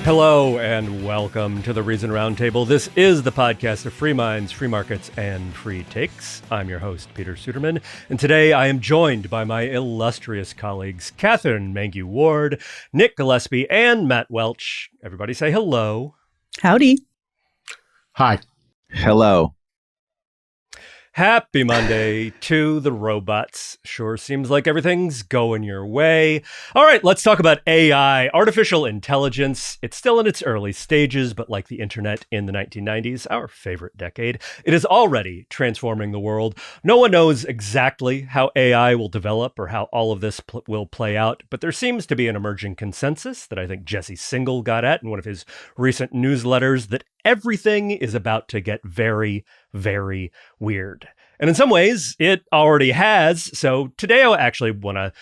Hello and welcome to the Reason Roundtable. This is the podcast of free minds, free markets, and free takes. I'm your host, Peter Suderman, and today I am joined by my illustrious colleagues, Katherine Mangu-Ward, Nick Gillespie, and Matt Welch. Everybody say hello. Howdy. Hi. Hello. Happy Monday to the robots. Sure seems like everything's going your way. All right, let's talk about AI, artificial intelligence. It's still in its early stages, but like the internet in the 1990s, our favorite decade, it is already transforming the world. No one knows exactly how AI will develop or how all of this will play out, but there seems to be an emerging consensus that I think Jesse Singal got at in one of his recent newsletters that everything is about to get very, very weird. And in some ways, it already has. So today I actually want to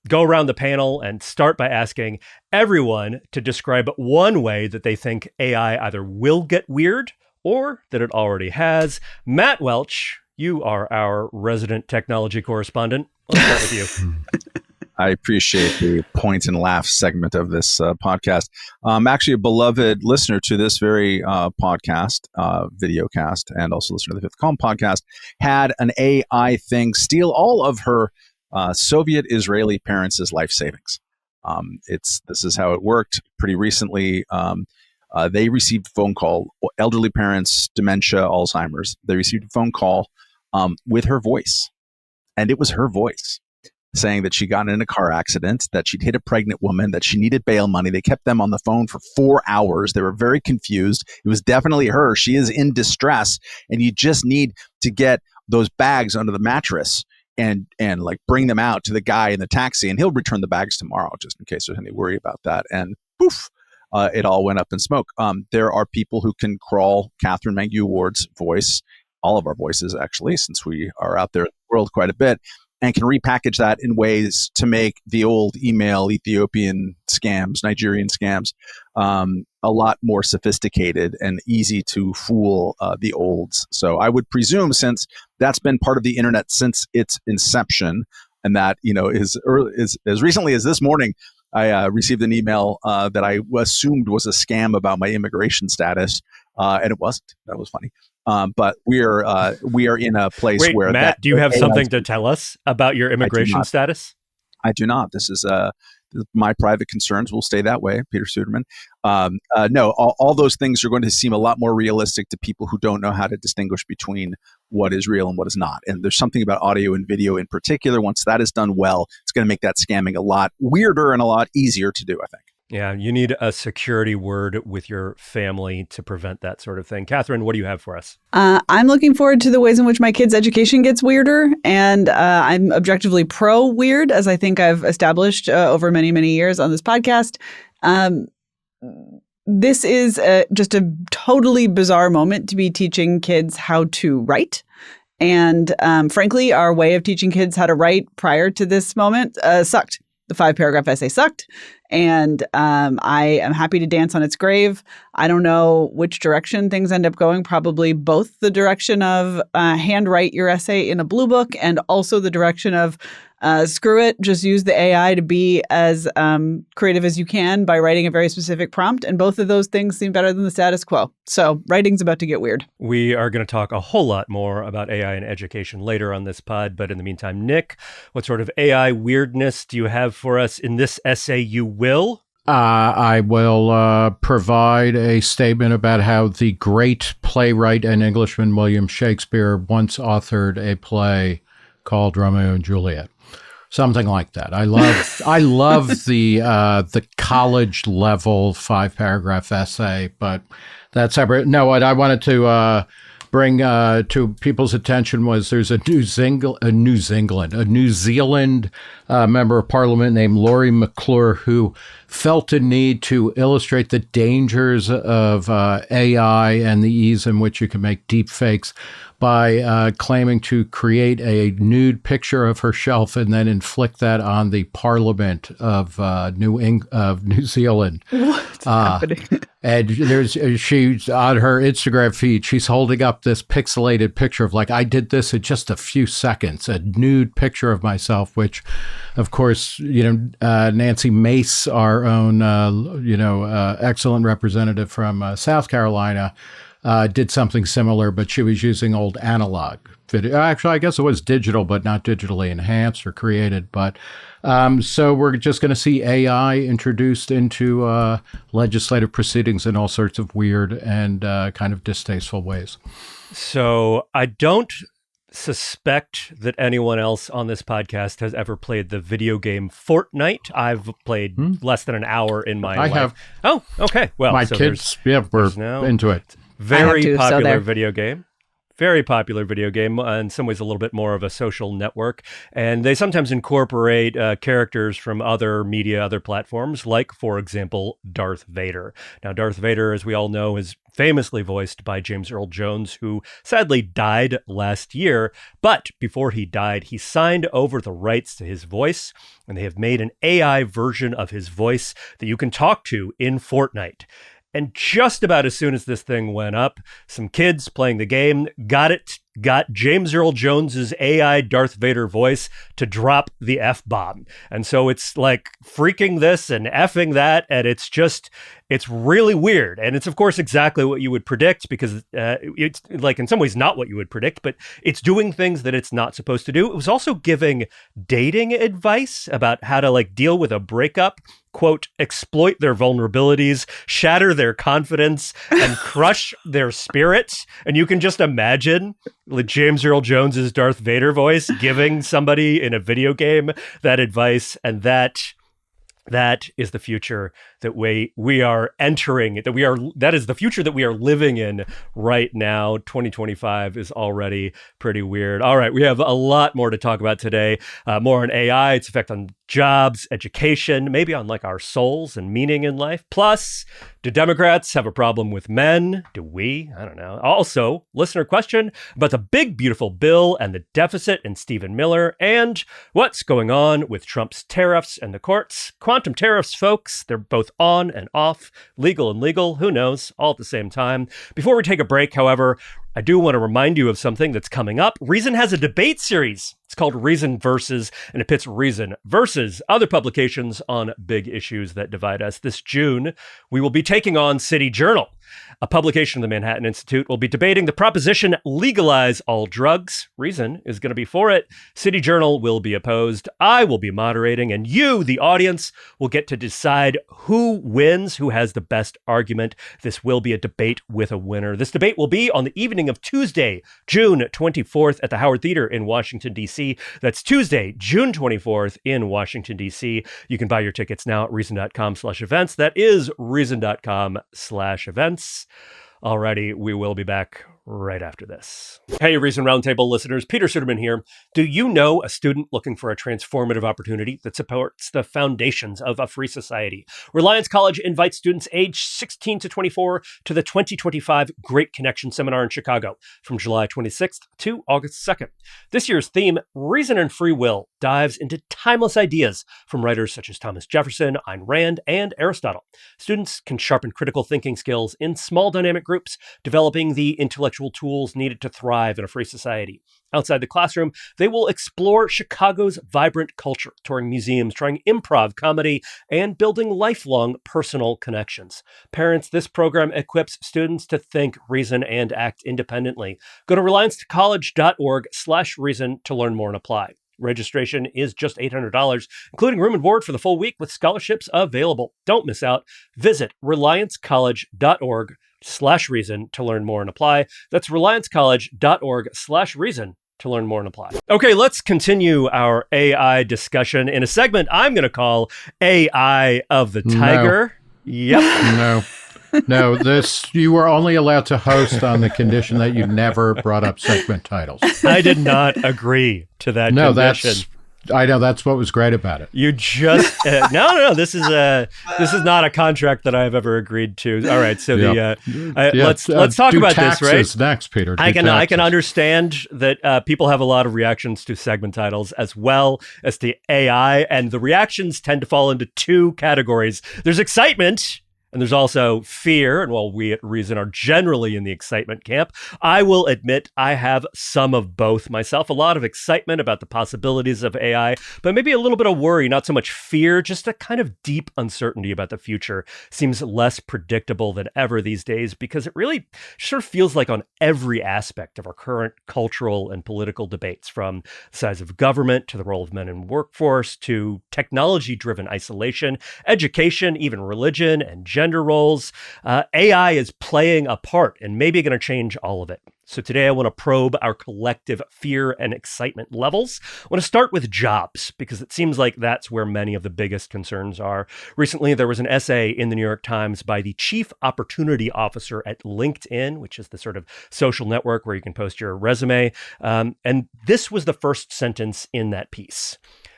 go around the panel and start by asking everyone to describe one way that they think AI either will get weird or that it already has. Matt Welch, you are our resident technology correspondent. Let's start with you. I appreciate the point and laugh segment of this podcast. I'm actually a beloved listener to this very podcast, videocast, and also listener to the Fifth Column podcast. Had an AI thing steal all of her Soviet-Israeli parents' life savings. This is how it worked. Pretty recently, they received a phone call, elderly parents, dementia, Alzheimer's. They received a phone call with her voice, and it was her voice, saying that she got in a car accident, that she'd hit a pregnant woman, that she needed bail money. They kept them on the phone for 4 hours. They were very confused. It was definitely her. She is in distress, and you just need to get those bags under the mattress and like bring them out to the guy in the taxi, and he'll return the bags tomorrow, just in case there's any worry about that. And poof, it all went up in smoke. There are people who can crawl Katherine Mangu-Ward's voice, all of our voices actually, since we are out there in the world quite a bit, and can repackage that in ways to make the old email Ethiopian scams, Nigerian scams, a lot more sophisticated and easy to fool the olds. So I would presume, since that's been part of the internet since its inception, and that is as recently as this morning, I received an email that I assumed was a scam about my immigration status, and it wasn't. That was funny. But we are in a place where Matt, do you have something to tell us about your immigration status? I do not. This is my private concerns will stay that way, Peter Suderman. No, all those things are going to seem a lot more realistic to people who don't know how to distinguish between what is real and what is not. And there's something about audio and video in particular. Once that is done well, it's going to make that scamming a lot weirder and a lot easier to do, I think. Yeah, you need a security word with your family to prevent that sort of thing. Katherine, what do you have for us? I'm looking forward to the ways in which my kids' education gets weirder. And I'm objectively pro-weird, as I think I've established over many, many years on this podcast. This is just a totally bizarre moment to be teaching kids how to write. And frankly, our way of teaching kids how to write prior to this moment sucked. The 5-paragraph essay sucked. And I am happy to dance on its grave. I don't know which direction things end up going. Probably both the direction of handwrite your essay in a blue book, and also the direction of screw it, just use the AI to be as creative as you can by writing a very specific prompt. And both of those things seem better than the status quo. So writing's about to get weird. We are going to talk a whole lot more about AI and education later on this pod. But in the meantime, Nick, what sort of AI weirdness do you have for us in this essay you will? I will provide a statement about how the great playwright and Englishman William Shakespeare once authored a play called Romeo and Juliet. Something like that. I love the college level 5-paragraph essay, but that's separate. No, what I wanted to bring to people's attention was there's a New Zealand member of parliament named Laurie McClure who felt a need to illustrate the dangers of AI and the ease in which you can make deep fakes by claiming to create a nude picture of herself and then inflict that on the Parliament of New Zealand. What's happening? And she's on her Instagram feed, she's holding up this pixelated picture of like, I did this in just a few seconds, a nude picture of myself, which, of course, Nancy Mace, our own, excellent representative from South Carolina, did something similar, but she was using old analog video. Actually, I guess it was digital, but not digitally enhanced or created. But so we're just going to see AI introduced into legislative proceedings in all sorts of weird and kind of distasteful ways. So I don't suspect that anyone else on this podcast has ever played the video game Fortnite. I've played less than an hour in my life. I have. Oh, okay. Well, my so kids, we're now into it. Very popular video game. Very popular video game, in some ways a little bit more of a social network. And they sometimes incorporate characters from other media, other platforms, like, for example, Darth Vader. Now, Darth Vader, as we all know, is famously voiced by James Earl Jones, who sadly died last year. But before he died, he signed over the rights to his voice, and they have made an AI version of his voice that you can talk to in Fortnite. And just about as soon as this thing went up, some kids playing the game got James Earl Jones's AI Darth Vader voice to drop the F-bomb. And so it's like freaking this and effing that, and it's really weird. And it's, of course, exactly what you would predict, because it's like in some ways not what you would predict, but it's doing things that it's not supposed to do. It was also giving dating advice about how to like deal with a breakup, quote, exploit their vulnerabilities, shatter their confidence, and crush their spirits. And you can just imagine James Earl Jones's Darth Vader voice giving somebody in a video game that advice, and that is the future that we are entering, that is the future that we are living in right now. 2025 is already pretty weird. All right, we have a lot more to talk about today. More on AI, its effect on jobs, education, maybe on like our souls and meaning in life. Plus, do Democrats have a problem with men? Do we? I don't know. Also, listener question about the big, beautiful bill and the deficit and Stephen Miller, and what's going on with Trump's tariffs and the courts. Quantum tariffs, folks, they're both on and off, legal and legal, who knows, all at the same time. Before we take a break, however, I do want to remind you of something that's coming up. Reason has a debate series. It's called Reason Versus, and it pits Reason versus other publications on big issues that divide us. This June, we will be taking on City Journal. A publication of the Manhattan Institute will be debating the proposition, legalize all drugs. Reason is going to be for it. City Journal will be opposed. I will be moderating, and you, the audience, will get to decide who wins, who has the best argument. This will be a debate with a winner. This debate will be on the evening of Tuesday, June 24th at the Howard Theater in Washington, D.C. That's Tuesday, June 24th in Washington, D.C. You can buy your tickets now at reason.com/events. That is reason.com/events. Alrighty, we will be back right after this. Hey, Reason Roundtable listeners, Peter Suderman here. Do you know a student looking for a transformative opportunity that supports the foundations of a free society? Reliance College invites students aged 16 to 24 to the 2025 Great Connection Seminar in Chicago from July 26th to August 2nd. This year's theme, Reason and Free Will, dives into timeless ideas from writers such as Thomas Jefferson, Ayn Rand, and Aristotle. Students can sharpen critical thinking skills in small dynamic groups, developing the intellectual tools needed to thrive in a free society. Outside the classroom, they will explore Chicago's vibrant culture, touring museums, trying improv comedy, and building lifelong personal connections. Parents, this program equips students to think, reason, and act independently. Go to reliancecollege.org/reason to learn more and apply. Registration is just $800, including room and board for the full week with scholarships available. Don't miss out. Visit reliancecollege.org/reason to learn more and apply. That's reliancecollege.org/reason to learn more and apply. Okay, let's continue our AI discussion in a segment I'm going to call AI of the Tiger. No. Yep. No, this you were only allowed to host on the condition that you never brought up segment titles. I did not agree to that condition. I know, that's what was great about it. You just no. This is not a contract that I've ever agreed to. All right, so let's talk about this. Right, next, Peter. I can understand that people have a lot of reactions to segment titles as well as to AI, and the reactions tend to fall into two categories. There's excitement. And there's also fear, and while we at Reason are generally in the excitement camp, I will admit I have some of both myself. A lot of excitement about the possibilities of AI, but maybe a little bit of worry, not so much fear, just a kind of deep uncertainty about the future. Seems less predictable than ever these days because it really sort of feels like on every aspect of our current cultural and political debates, from the size of government to the role of men in workforce to technology-driven isolation, education, even religion and gender roles, AI is playing a part and maybe going to change all of it. So today I want to probe our collective fear and excitement levels. I want to start with jobs because it seems like that's where many of the biggest concerns are. Recently, there was an essay in the New York Times by the chief opportunity officer at LinkedIn, which is the sort of social network where you can post your resume. And this was the first sentence in that piece.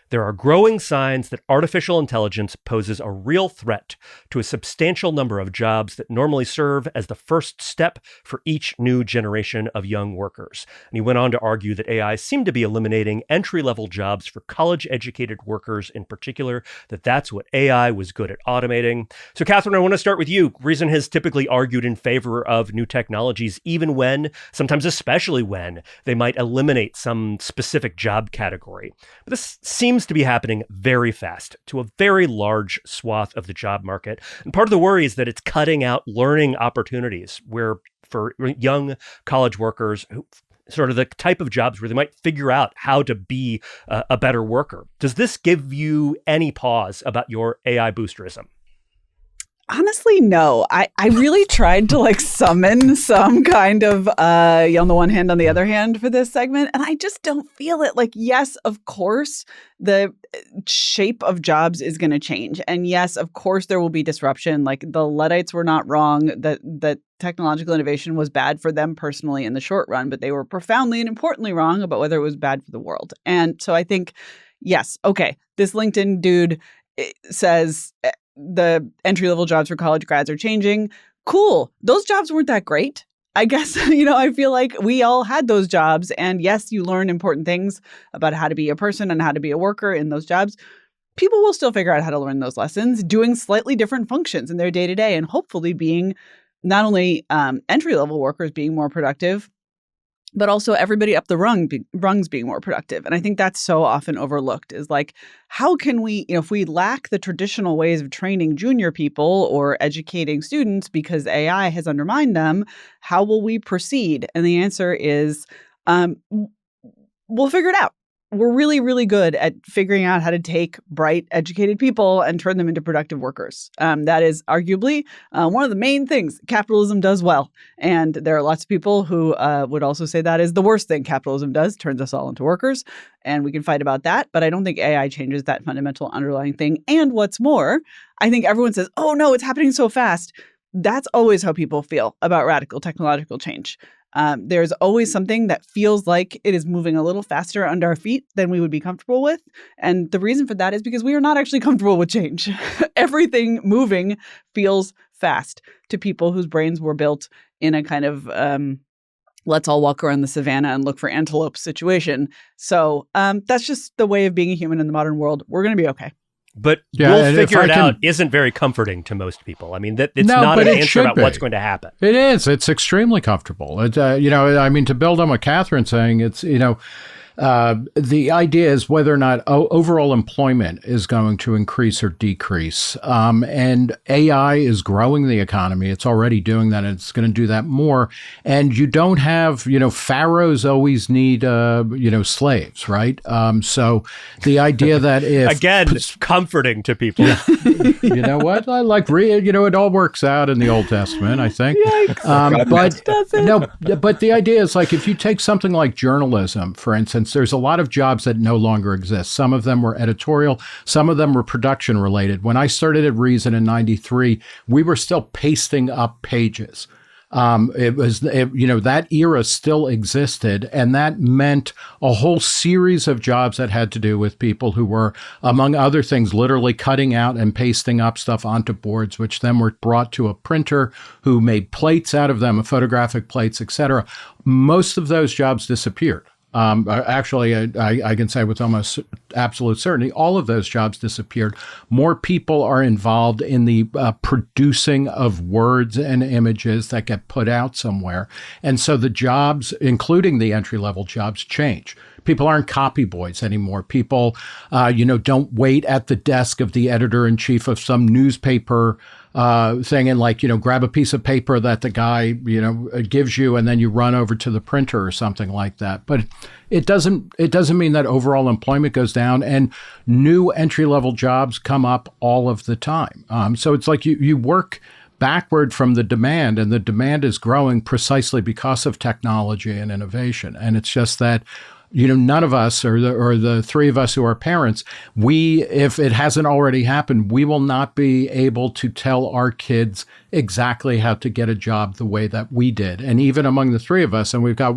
There are growing signs that artificial intelligence poses a real threat to a substantial number of jobs that normally serve as the first step for each new generation of young workers. And he went on to argue that AI seemed to be eliminating entry-level jobs for college-educated workers in particular, that's what AI was good at automating. So, Katherine, I want to start with you. Reason has typically argued in favor of new technologies, even when, sometimes especially when, they might eliminate some specific job category. But this seems to be happening very fast to a very large swath of the job market. And part of the worry is that it's cutting out learning opportunities where for young college workers who sort of the type of jobs where they might figure out how to be a better worker. Does this give you any pause about your AI boosterism? Honestly, no. I really tried to summon some kind of on the one hand, on the other hand for this segment. And I just don't feel it. Yes, of course, the shape of jobs is going to change. And yes, of course, there will be disruption. The Luddites were not wrong that technological innovation was bad for them personally in the short run, but they were profoundly and importantly wrong about whether it was bad for the world. And so I think, yes, okay, this LinkedIn dude says the entry-level jobs for college grads are changing. Cool. Those jobs weren't that great. I guess, I feel like we all had those jobs. And yes, you learn important things about how to be a person and how to be a worker in those jobs. People will still figure out how to learn those lessons, doing slightly different functions in their day-to-day, and hopefully being not only entry-level workers being more productive, but also everybody up the rungs being more productive. And I think that's so often overlooked is how can we, if we lack the traditional ways of training junior people or educating students because AI has undermined them, how will we proceed? And the answer is we'll figure it out. We're really, really good at figuring out how to take bright, educated people and turn them into productive workers. That is arguably one of the main things capitalism does well. And there are lots of people who would also say that is the worst thing capitalism does, turns us all into workers. And we can fight about that. But I don't think AI changes that fundamental underlying thing. And what's more, I think everyone says, oh, no, it's happening so fast. That's always how people feel about radical technological change. There's always something that feels like it is moving a little faster under our feet than we would be comfortable with. And the reason for that is because we are not actually comfortable with change. Everything moving feels fast to people whose brains were built in a kind of let's all walk around the savannah and look for antelope situation. So that's just the way of being a human in the modern world. We're going to be okay. But we'll figure it out isn't very comforting to most people. I mean, it's not an answer about what's going to happen. It is. It's extremely comfortable. To build on what Katherine's saying, it's, the idea is whether or not overall employment is going to increase or decrease. And AI is growing the economy. It's already doing that. And it's going to do that more. And you don't have, pharaohs always need, slaves, right? So the idea that if... Again, it's comforting to people. You know what? I it all works out in the Old Testament, I think. But the idea is if you take something like journalism, for instance, there's a lot of jobs that no longer exist. Some of them were editorial. Some of them were production related. When I started at Reason in 93, we were still pasting up pages. That era still existed, and that meant a whole series of jobs that had to do with people who were, among other things, literally cutting out and pasting up stuff onto boards, which then were brought to a printer who made plates out of them, photographic plates, etc. Most of those jobs disappeared. Actually, I can say with almost absolute certainty, all of those jobs disappeared. More people are involved in the producing of words and images that get put out somewhere. And so the jobs, including the entry-level jobs, change. People aren't copy boys anymore. People, don't wait at the desk of the editor-in-chief of some newspaper thing and grab a piece of paper that the guy, gives you, and then you run over to the printer or something like that. But it doesn't mean that overall employment goes down, and new entry-level jobs come up all of the time. So it's like you work backward from the demand, and the demand is growing precisely because of technology and innovation. And it's just that none of us, or the three of us who are parents, if it hasn't already happened, we will not be able to tell our kids exactly how to get a job the way that we did. And even among the three of us, and we've got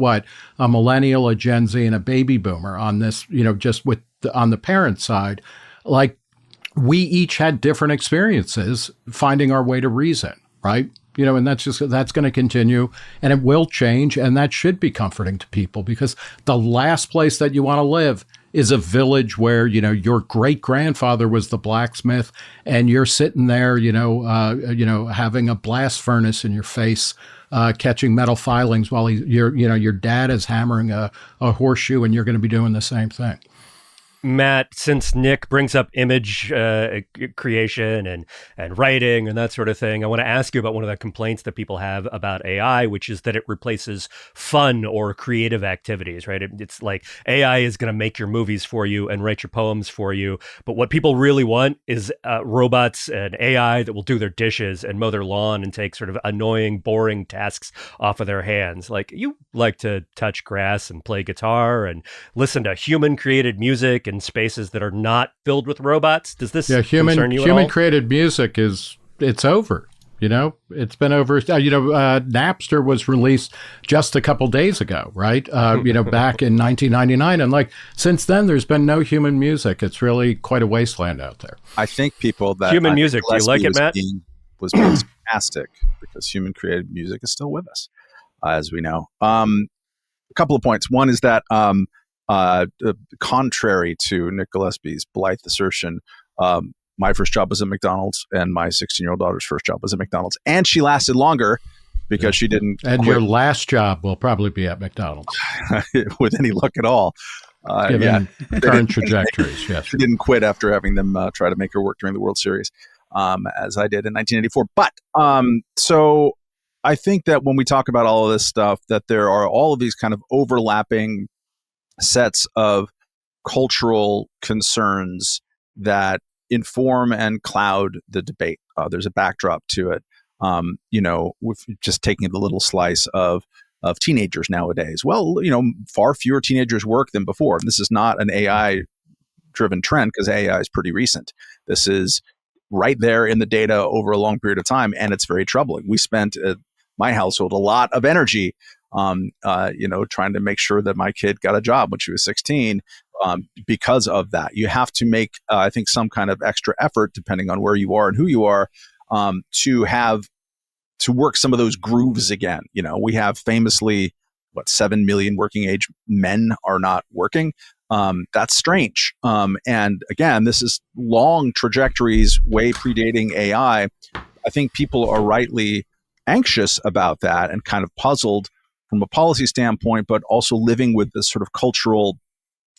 a millennial, a Gen Z, and a baby boomer on this, on the parent side, we each had different experiences finding our way to reason, right? And that's going to continue, and it will change, and that should be comforting to people, because the last place that you want to live is a village where, your great grandfather was the blacksmith, and you're sitting there, having a blast furnace in your face, catching metal filings while your dad is hammering a horseshoe, and you're going to be doing the same thing. Matt, since Nick brings up image creation and writing and that sort of thing, I want to ask you about one of the complaints that people have about AI, which is that it replaces fun or creative activities, right? It's like AI is going to make your movies for you and write your poems for you. But what people really want is robots and AI that will do their dishes and mow their lawn and take sort of annoying, boring tasks off of their hands. Like, you like to touch grass and play guitar and listen to human-created music in spaces that are not filled with robots. Does this concern you at all? Human-created music it's over. It's been over. Napster was released just a couple days ago, right? Back in 1999, and since then, there's been no human music. It's really quite a wasteland out there. I think people that human music. Do you like it, Matt? Was being sarcastic, because human-created music is still with us, as we know. A couple of points. One is that, contrary to Nick Gillespie's blithe assertion, my first job was at McDonald's, and my 16-year-old daughter's first job was at McDonald's, and she lasted longer because she didn't. And quit. Your last job will probably be at McDonald's, with any luck at all. Given current trajectories, yes. She didn't quit after having them try to make her work during the World Series, as I did in 1984. But so I think that when we talk about all of this stuff, that there are all of these kind of overlapping sets of cultural concerns that inform and cloud the debate. There's a backdrop to it. With just taking the little slice of teenagers nowadays. Well, far fewer teenagers work than before. And this is not an AI-driven trend, because AI is pretty recent. This is right there in the data over a long period of time, and it's very troubling. We spent at my household a lot of energy trying to make sure that my kid got a job when she was 16, because of that. You have to make, I think, some kind of extra effort, depending on where you are and who you are, to work some of those grooves again. We have famously, 7 million working age men are not working. That's strange. And again, this is long trajectories, way predating AI. I think people are rightly anxious about that and kind of puzzled from a policy standpoint, but also living with this sort of cultural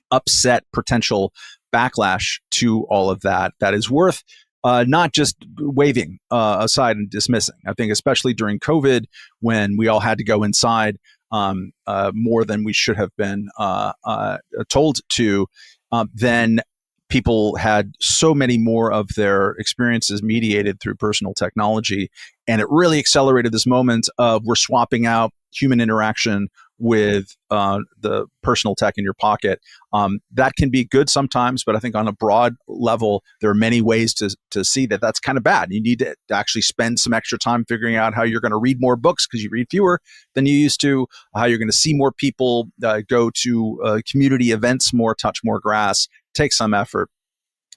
upset potential backlash to all of that is worth not just waving aside and dismissing. I think especially during COVID, when we all had to go inside more than we should have been told to, then people had so many more of their experiences mediated through personal technology. And it really accelerated this moment of we're swapping out human interaction with the personal tech in your pocket. That can be good sometimes, but I think on a broad level, there are many ways to see that that's kind of bad. You need to actually spend some extra time figuring out how you're going to read more books because you read fewer than you used to, how you're going to see more people, go to community events more, touch more grass. Take some effort.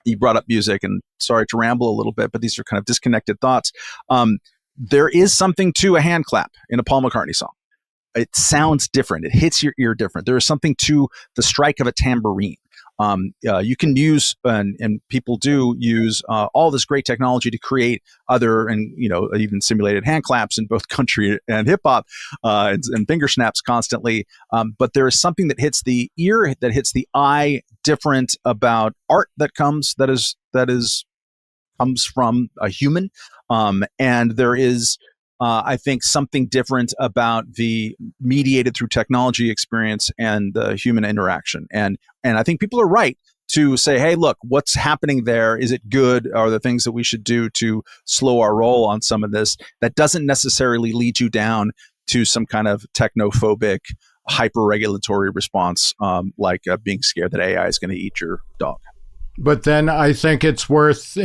You brought up music, and sorry to ramble a little bit, but these are kind of disconnected thoughts. There is something to a hand clap in a Paul McCartney song. It sounds different. It hits your ear different. There is something to the strike of a tambourine. You can use, and people do use all this great technology to create other, and even simulated hand claps in both country and hip hop, and finger snaps constantly. But there is something that hits the ear, that hits the eye, different about art that comes from a human, and there is. I think something different about the mediated through technology experience and the human interaction. And I think people are right to say, hey, look, what's happening there? Is it good? Are there things that we should do to slow our roll on some of this? That doesn't necessarily lead you down to some kind of technophobic, hyper-regulatory response, like being scared that AI is going to eat your dog. But then I think it's worth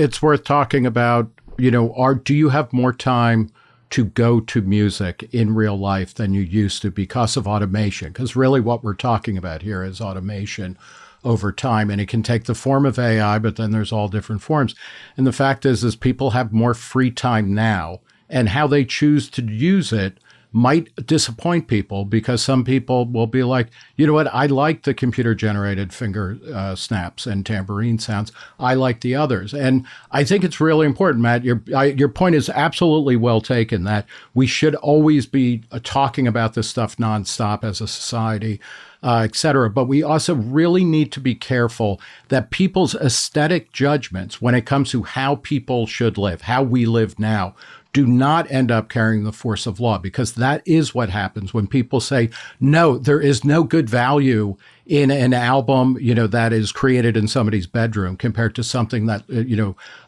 talking about, do you have more time to go to music in real life than you used to because of automation? Because really what we're talking about here is automation over time, and it can take the form of AI, but then there's all different forms. And the fact is people have more free time now, and how they choose to use it might disappoint people, because some people will be like, you know what, I like the computer-generated finger snaps and tambourine sounds. I like the others. And I think it's really important, Matt. Your point is absolutely well taken, that we should always be talking about this stuff nonstop as a society, et cetera. But we also really need to be careful that people's aesthetic judgments, when it comes to how people should live, how we live now, do not end up carrying the force of law, because that is what happens when people say, no, there is no good value in an album, that is created in somebody's bedroom compared to something that,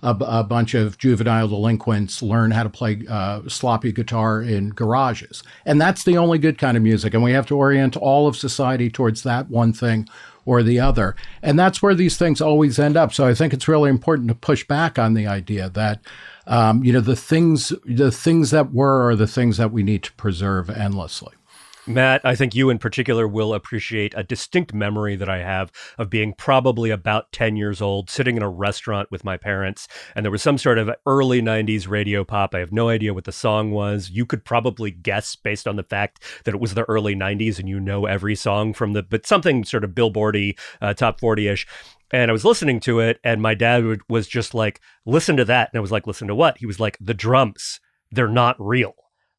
a bunch of juvenile delinquents learn how to play sloppy guitar in garages. And that's the only good kind of music. And we have to orient all of society towards that one thing or the other. And that's where these things always end up. So I think it's really important to push back on the idea that, the things that were are the things that we need to preserve endlessly. Matt, I think you in particular will appreciate a distinct memory that I have of being probably about 10 years old, sitting in a restaurant with my parents, and there was some sort of early 90s radio pop. I have no idea what the song was. You could probably guess based on the fact that it was the early 90s and every song but something sort of Billboard-y, top 40-ish. And I was listening to it, and my dad was just like, listen to that. And I was like, listen to what? He was like, the drums, they're not real.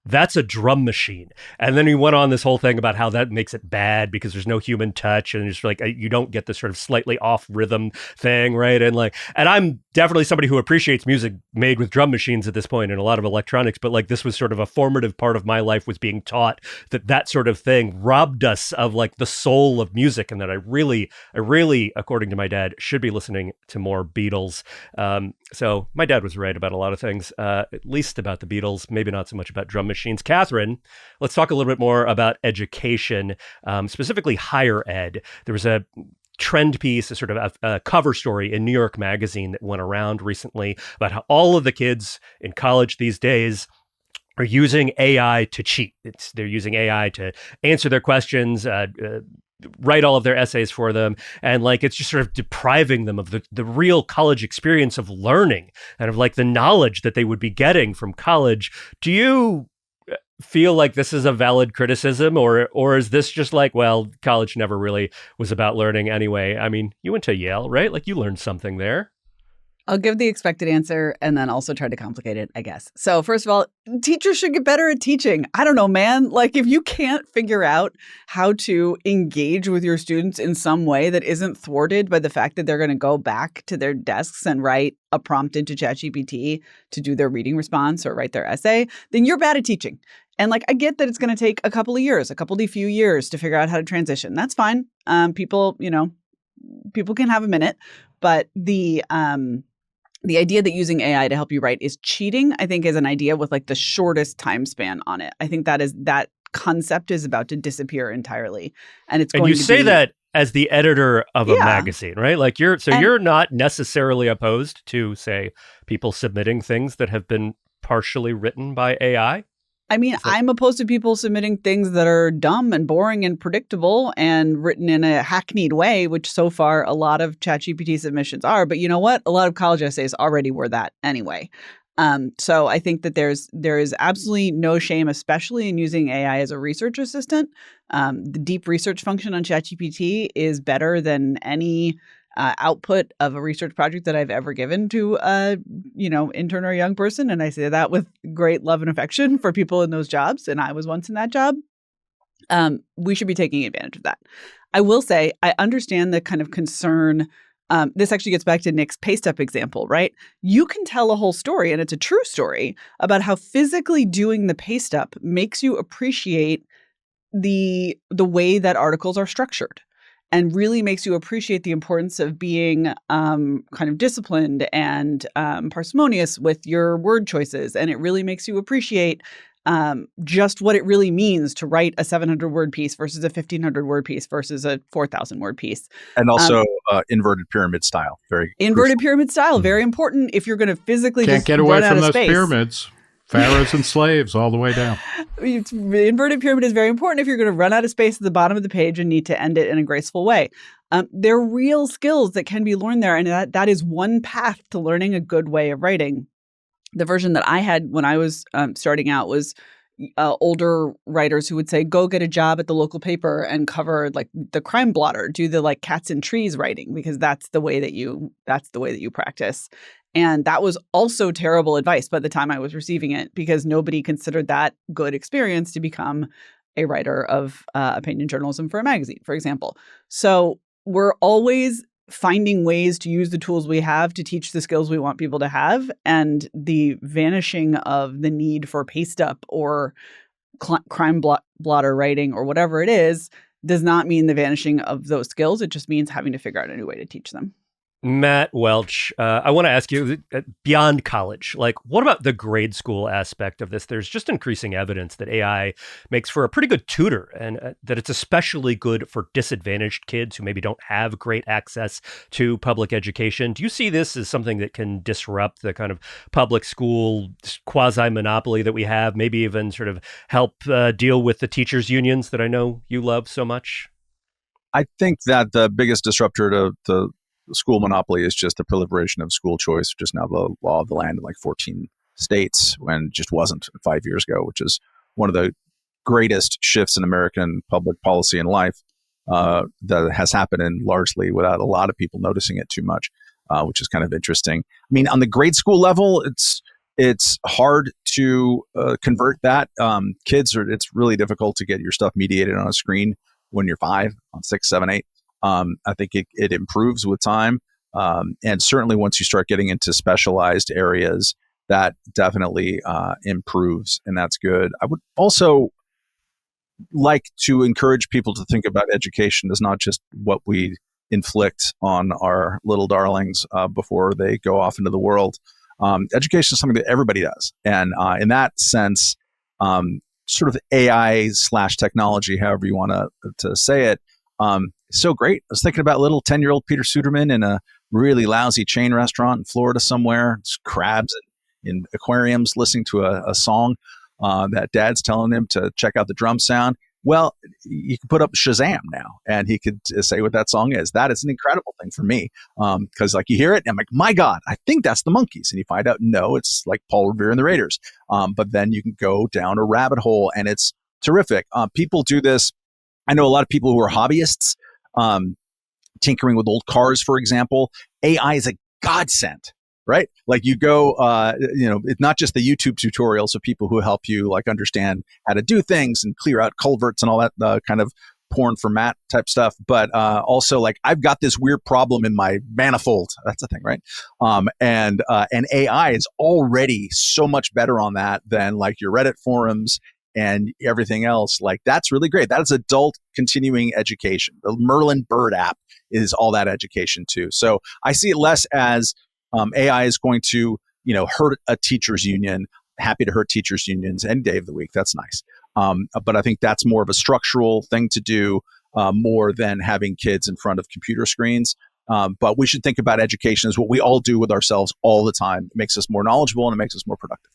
That's a drum machine. And then he went on this whole thing about how that makes it bad because there's no human touch, and it's like you don't get this sort of slightly off rhythm thing, right? And I'm definitely somebody who appreciates music made with drum machines at this point and a lot of electronics, but this was sort of a formative part of my life, was being taught that sort of thing robbed us of the soul of music, and that I really, according to my dad, should be listening to more Beatles. So my dad was right about a lot of things, at least about the Beatles, maybe not so much about drum machines. Katherine, let's talk a little bit more about education, specifically higher ed. There was a trend piece, a sort of a cover story in New York Magazine that went around recently about how all of the kids in college these days are using AI to cheat. They're using AI to answer their questions, write all of their essays for them, and it's just sort of depriving them of the real college experience of learning and of the knowledge that they would be getting from college. Do you feel like this is a valid criticism, or is this just college never really was about learning anyway? I mean, you went to Yale, right? You learned something there. I'll give the expected answer and then also try to complicate it, I guess. So first of all, teachers should get better at teaching. I don't know, man. If you can't figure out how to engage with your students in some way that isn't thwarted by the fact that they're going to go back to their desks and write a prompt into ChatGPT to do their reading response or write their essay, then you're bad at teaching. And I get that it's going to take a couple of few years to figure out how to transition. That's fine. People can have a minute, but the idea that using AI to help you write is cheating, I think, is an idea with the shortest time span on it. I think that concept is about to disappear entirely. And it's And going you to say be, that as the editor of a Yeah. magazine, right? Like you're not necessarily opposed to, say, people submitting things that have been partially written by AI? I mean, I'm opposed to people submitting things that are dumb and boring and predictable and written in a hackneyed way, which so far a lot of ChatGPT submissions are. But you know what? A lot of college essays already were that anyway. So I think that there is absolutely no shame, especially in using AI as a research assistant. The deep research function on ChatGPT is better than any output of a research project that I've ever given to a intern or a young person, and I say that with great love and affection for people in those jobs. And I was once in that job. We should be taking advantage of that. I will say I understand the kind of concern. This actually gets back to Nick's paste up example, right? You can tell a whole story, and it's a true story, about how physically doing the paste up makes you appreciate the way that articles are structured, and really makes you appreciate the importance of being kind of disciplined and parsimonious with your word choices. And it really makes you appreciate just what it really means to write a 700-word piece versus a 1,500-word piece versus a 4,000-word piece. And also inverted pyramid style. Very Inverted crucial. pyramid style, very important if you're going to physically Can't just get away run out from of those space. pyramids. Pharaohs and slaves all the way down. The inverted pyramid is very important if you're going to run out of space at the bottom of the page and need to end it in a graceful way. There are real skills that can be learned there, and that is one path to learning a good way of writing. The version that I had when I was starting out was older writers who would say, go get a job at the local paper and cover like the crime blotter, do the like cats and trees writing, because that's the way that you practice. And that was also terrible advice by the time I was receiving it, because nobody considered that good experience to become a writer of opinion journalism for a magazine, for example. So we're always finding ways to use the tools we have to teach the skills we want people to have. And the vanishing of the need for paste up or crime blotter writing or whatever it is does not mean the vanishing of those skills. It just means having to figure out a new way to teach them. Matt Welch, I want to ask you, beyond college, like what about the grade school aspect of this? There's just increasing evidence that AI makes for a pretty good tutor, and that it's especially good for disadvantaged kids who maybe don't have great access to public education. Do you see this as something that can disrupt the kind of public school quasi-monopoly that we have, maybe even sort of help deal with the teachers' unions that I know you love so much? I think that the biggest disruptor to the school monopoly is just the proliferation of school choice, which is now the law of the land in like 14 states, when it just wasn't 5 years ago, which is one of the greatest shifts in American public policy and life that has happened, and largely without a lot of people noticing it too much, which is kind of interesting. I mean, on the grade school level, it's hard to convert that. It's really difficult to get your stuff mediated on a screen when you're 5, on 6, 7, 8. I think it improves with time. And certainly once you start getting into specialized areas, that definitely improves, and that's good. I would also like to encourage people to think about education as not just what we inflict on our little darlings before they go off into the world. Education is something that everybody does. And in that sense, sort of AI/technology, however you want to say it, so great. I was thinking about little 10-year-old Peter Suderman in a really lousy chain restaurant in Florida somewhere, just crabs in aquariums, listening to a song that dad's telling him to check out the drum sound. Well, you can put up Shazam now, and he could say what that song is. That is an incredible thing for me, because like you hear it, and I'm like, my God, I think that's the Monkees, and you find out no, it's like Paul Revere and the Raiders. But then you can go down a rabbit hole, and it's terrific. People do this. I know a lot of people who are hobbyists, tinkering with old cars, for example. AI is a godsend, right? Like you go, it's not just the YouTube tutorials of people who help you like understand how to do things and clear out culverts and all that kind of porn for Matt type stuff, but also like I've got this weird problem in my manifold. That's the thing, right? And AI is already so much better on that than like your Reddit forums and everything else. Like that's really great. That is adult continuing education. The Merlin Bird app is all that education too. So I see it less as AI is going to hurt a teachers union. Happy to hurt teachers unions any day of the week. That's nice. But I think that's more of a structural thing to do, more than having kids in front of computer screens. But we should think about education as what we all do with ourselves all the time. It makes us more knowledgeable and it makes us more productive.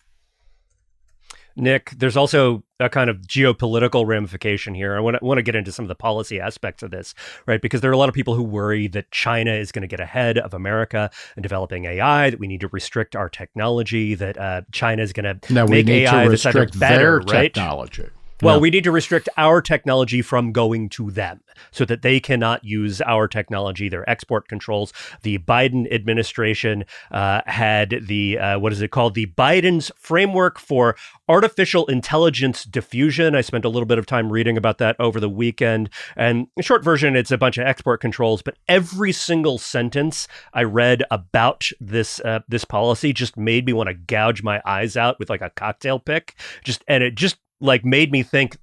Nick, there's also a kind of geopolitical ramification here. I want to get into some of the policy aspects of this, right? Because there are a lot of people who worry that China is going to get ahead of America in developing AI, that we need to restrict our technology, that China is going to make AI that's either better, right? Technology. Well, we need to restrict our technology from going to them so that they cannot use our technology, their export controls. The Biden administration had the, what is it called? The Biden's Framework for Artificial Intelligence Diffusion. I spent a little bit of time reading about that over the weekend. And in short version, it's a bunch of export controls, but every single sentence I read about this policy just made me want to gouge my eyes out with like a cocktail pick. And it just like made me think,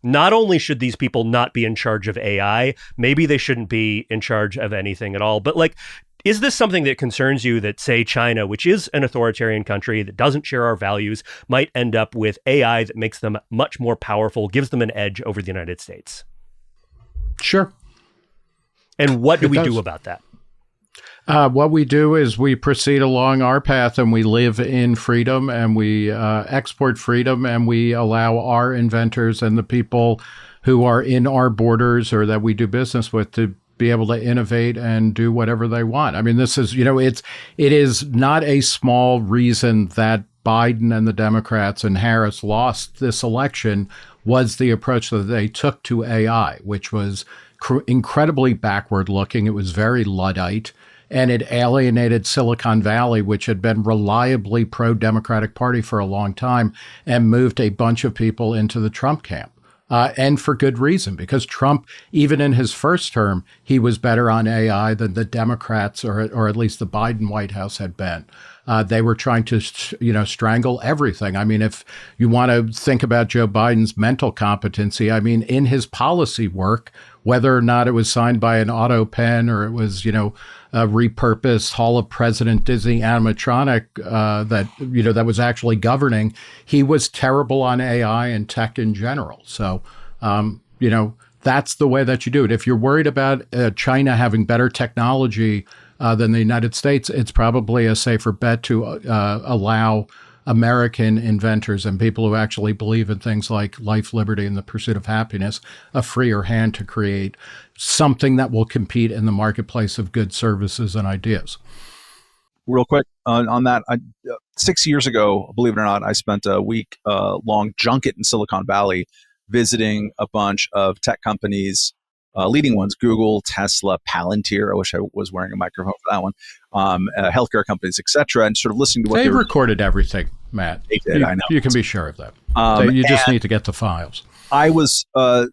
not only should these people not be in charge of AI, maybe they shouldn't be in charge of anything at all. But like, is this something that concerns you that, say, China, which is an authoritarian country that doesn't share our values, might end up with AI that makes them much more powerful, gives them an edge over the United States? Sure. And what do we do about that? What we do is we proceed along our path and we live in freedom and we export freedom and we allow our inventors and the people who are in our borders or that we do business with to be able to innovate and do whatever they want. I mean, this is, it is not a small reason that Biden and the Democrats and Harris lost this election was the approach that they took to AI, which was incredibly backward looking. It was very Luddite. And it alienated Silicon Valley, which had been reliably pro-Democratic Party for a long time, and moved a bunch of people into the Trump camp. And for good reason, because Trump, even in his first term, he was better on AI than the Democrats, or at least the Biden White House had been. They were trying to, strangle everything. I mean, if you want to think about Joe Biden's mental competency, I mean, in his policy work, whether or not it was signed by an auto pen or it was, a repurposed Hall of President Disney animatronic that was actually governing, he was terrible on AI and tech in general. So, that's the way that you do it. If you're worried about China having better technology than the United States, it's probably a safer bet to allow American inventors and people who actually believe in things like life, liberty, and the pursuit of happiness a freer hand to create something that will compete in the marketplace of goods, services, and ideas. Real quick on that, 6 years ago, believe it or not, I spent a week-long junket in Silicon Valley visiting a bunch of tech companies, leading ones, Google, Tesla, Palantir. I wish I was wearing a microphone for that one. Healthcare companies, et cetera, and sort of listening to what they recorded everything, Matt. They did, I know. You can be sure of that. You just need to get the files. I was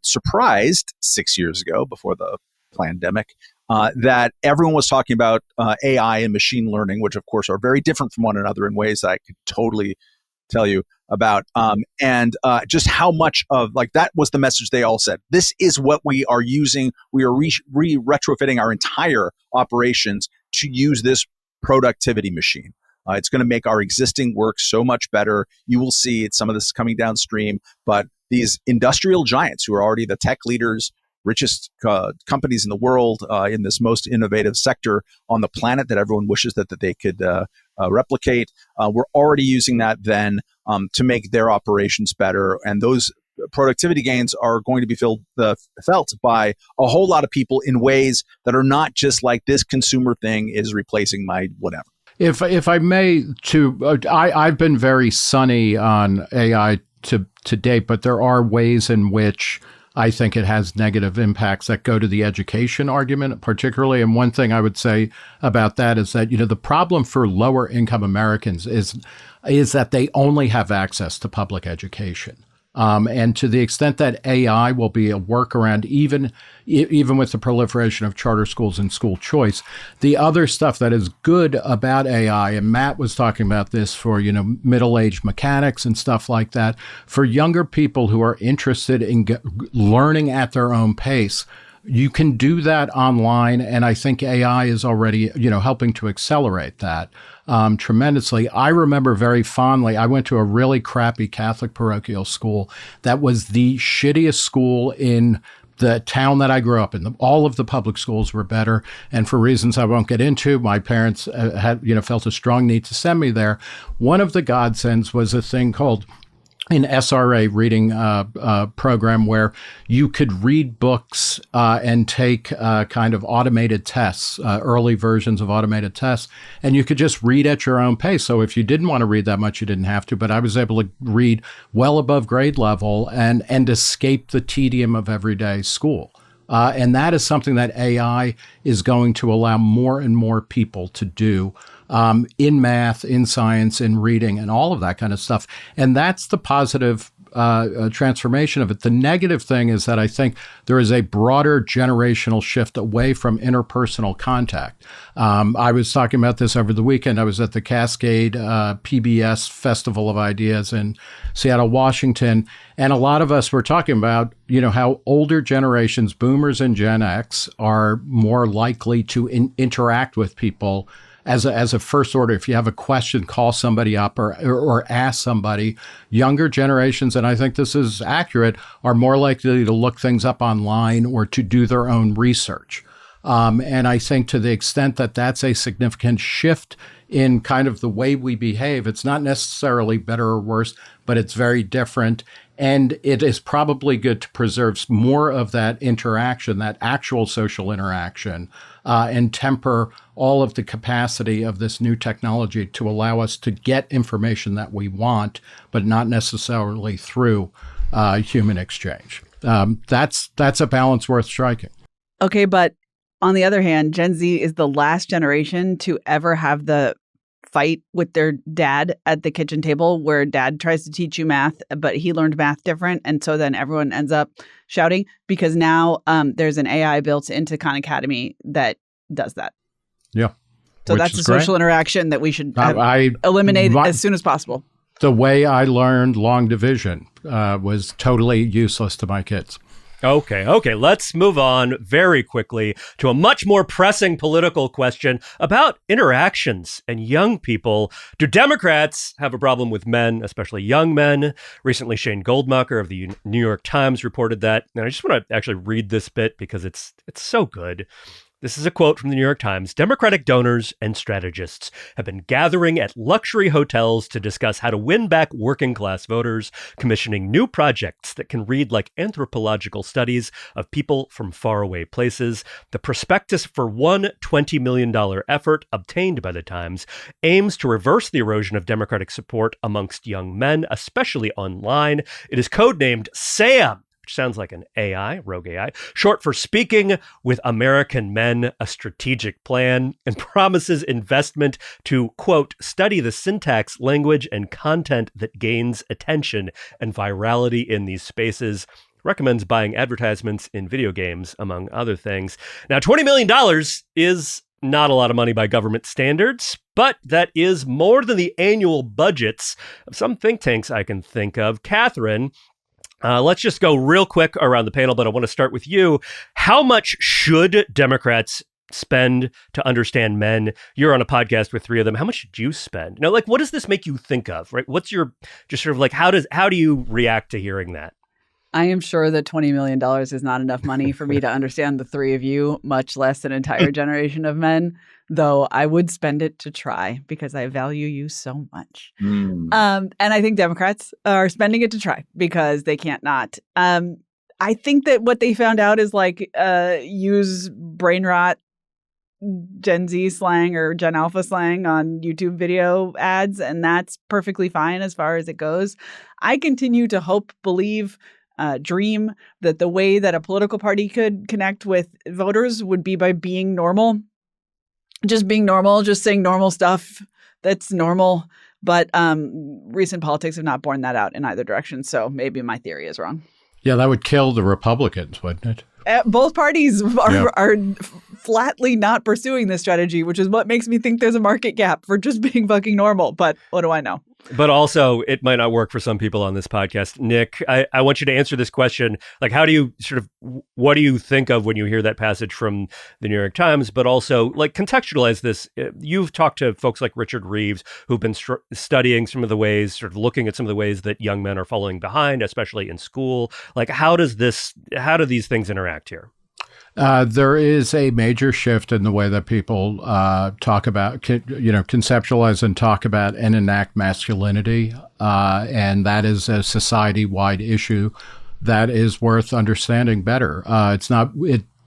surprised 6 years ago, before the pandemic, that everyone was talking about AI and machine learning, which of course are very different from one another in ways that I could totally tell you about, and just how much of that was the message they all said. This is what we are using. We are retrofitting our entire operations to use this productivity machine. It's going to make our existing work so much better. You will see some of this coming downstream, but these industrial giants who are already the tech leaders, richest companies in the world, in this most innovative sector on the planet that everyone wishes that they could replicate, we're already using that then to make their operations better. And those productivity gains are going to be felt by a whole lot of people in ways that are not just like this consumer thing is replacing my whatever. If I may, I've been very sunny on AI to date, but there are ways in which I think it has negative impacts that go to the education argument particularly. And one thing I would say about that is that, the problem for lower income Americans is that they only have access to public education. And to the extent that AI will be a workaround, even with the proliferation of charter schools and school choice, the other stuff that is good about AI, and Matt was talking about this for, middle-aged mechanics and stuff like that, for younger people who are interested in learning at their own pace, You can do that online, and I think AI is already, helping to accelerate that tremendously. I remember very fondly, I went to a really crappy Catholic parochial school that was the shittiest school in the town that I grew up in. All of the public schools were better, and for reasons I won't get into, my parents had, felt a strong need to send me there. One of the godsends was a thing called an SRA reading program where you could read books and take kind of automated tests, early versions of automated tests, and you could just read at your own pace. So if you didn't want to read that much, you didn't have to, but I was able to read well above grade level and escape the tedium of everyday school. And that is something that AI is going to allow more and more people to do in math, in science, in reading, and all of that kind of stuff. And that's the positive transformation of it. The negative thing is that I think there is a broader generational shift away from interpersonal contact. I was talking about this over the weekend. I was at the Cascade PBS Festival of Ideas in Seattle, Washington, and a lot of us were talking about, how older generations, boomers and Gen X, are more likely to interact with people as a first order. If you have a question, call somebody up or ask somebody. Younger generations, and I think this is accurate, are more likely to look things up online or to do their own research. And I think to the extent that that's a significant shift in kind of the way we behave, it's not necessarily better or worse, but it's very different. And it is probably good to preserve more of that interaction, that actual social interaction, and temper all of the capacity of this new technology to allow us to get information that we want, but not necessarily through human exchange. That's a balance worth striking. Okay, but on the other hand, Gen Z is the last generation to ever have the fight with their dad at the kitchen table where dad tries to teach you math, but he learned math different. And so then everyone ends up shouting because now there's an AI built into Khan Academy that does that. Yeah. So that's a social interaction that we should eliminate as soon as possible. The way I learned long division was totally useless to my kids. Okay. Let's move on very quickly to a much more pressing political question about interactions and young people. Do Democrats have a problem with men, especially young men? Recently, Shane Goldmacher of the New York Times reported that. And I just want to actually read this bit because it's so good. This is a quote from the New York Times. Democratic donors and strategists have been gathering at luxury hotels to discuss how to win back working class voters, commissioning new projects that can read like anthropological studies of people from faraway places. The prospectus for one $20 million effort obtained by the Times aims to reverse the erosion of Democratic support amongst young men, especially online. It is codenamed SAM, which sounds like an AI, rogue AI, short for Speaking with American Men, a strategic plan, and promises investment to, quote, study the syntax, language, and content that gains attention and virality in these spaces. Recommends buying advertisements in video games, among other things. Now, $20 million is not a lot of money by government standards, but that is more than the annual budgets of some think tanks I can think of. Katherine, let's just go real quick around the panel, but I want to start with you. How much should Democrats spend to understand men? You're on a podcast with three of them. How much should you spend? What does this make you think of, right? What's your, just sort of like, how do you react to hearing that? I am sure that $20 million is not enough money for me to understand the three of you, much less an entire generation of men, though I would spend it to try because I value you so much. And I think Democrats are spending it to try because they can't not. I think that what they found out is use brain rot Gen Z slang or Gen Alpha slang on YouTube video ads, and that's perfectly fine as far as it goes. I continue to hope, believe, dream that the way that a political party could connect with voters would be by being normal. Just being normal, just saying normal stuff that's normal. But recent politics have not borne that out in either direction. So maybe my theory is wrong. Yeah, that would kill the Republicans, wouldn't it? Both parties are flatly not pursuing this strategy, which is what makes me think there's a market gap for just being fucking normal. But what do I know? But also, it might not work for some people on this podcast. Nick, I want you to answer this question. Like, how do you what do you think of when you hear that passage from the New York Times? But also, like, contextualize this. You've talked to folks like Richard Reeves, who've been studying some of the ways, sort of looking at some of the ways that young men are falling behind, especially in school. Like, how do these things interact here? There is a major shift in the way that people talk about, conceptualize and talk about and enact masculinity. And that is a society-wide issue that is worth understanding better.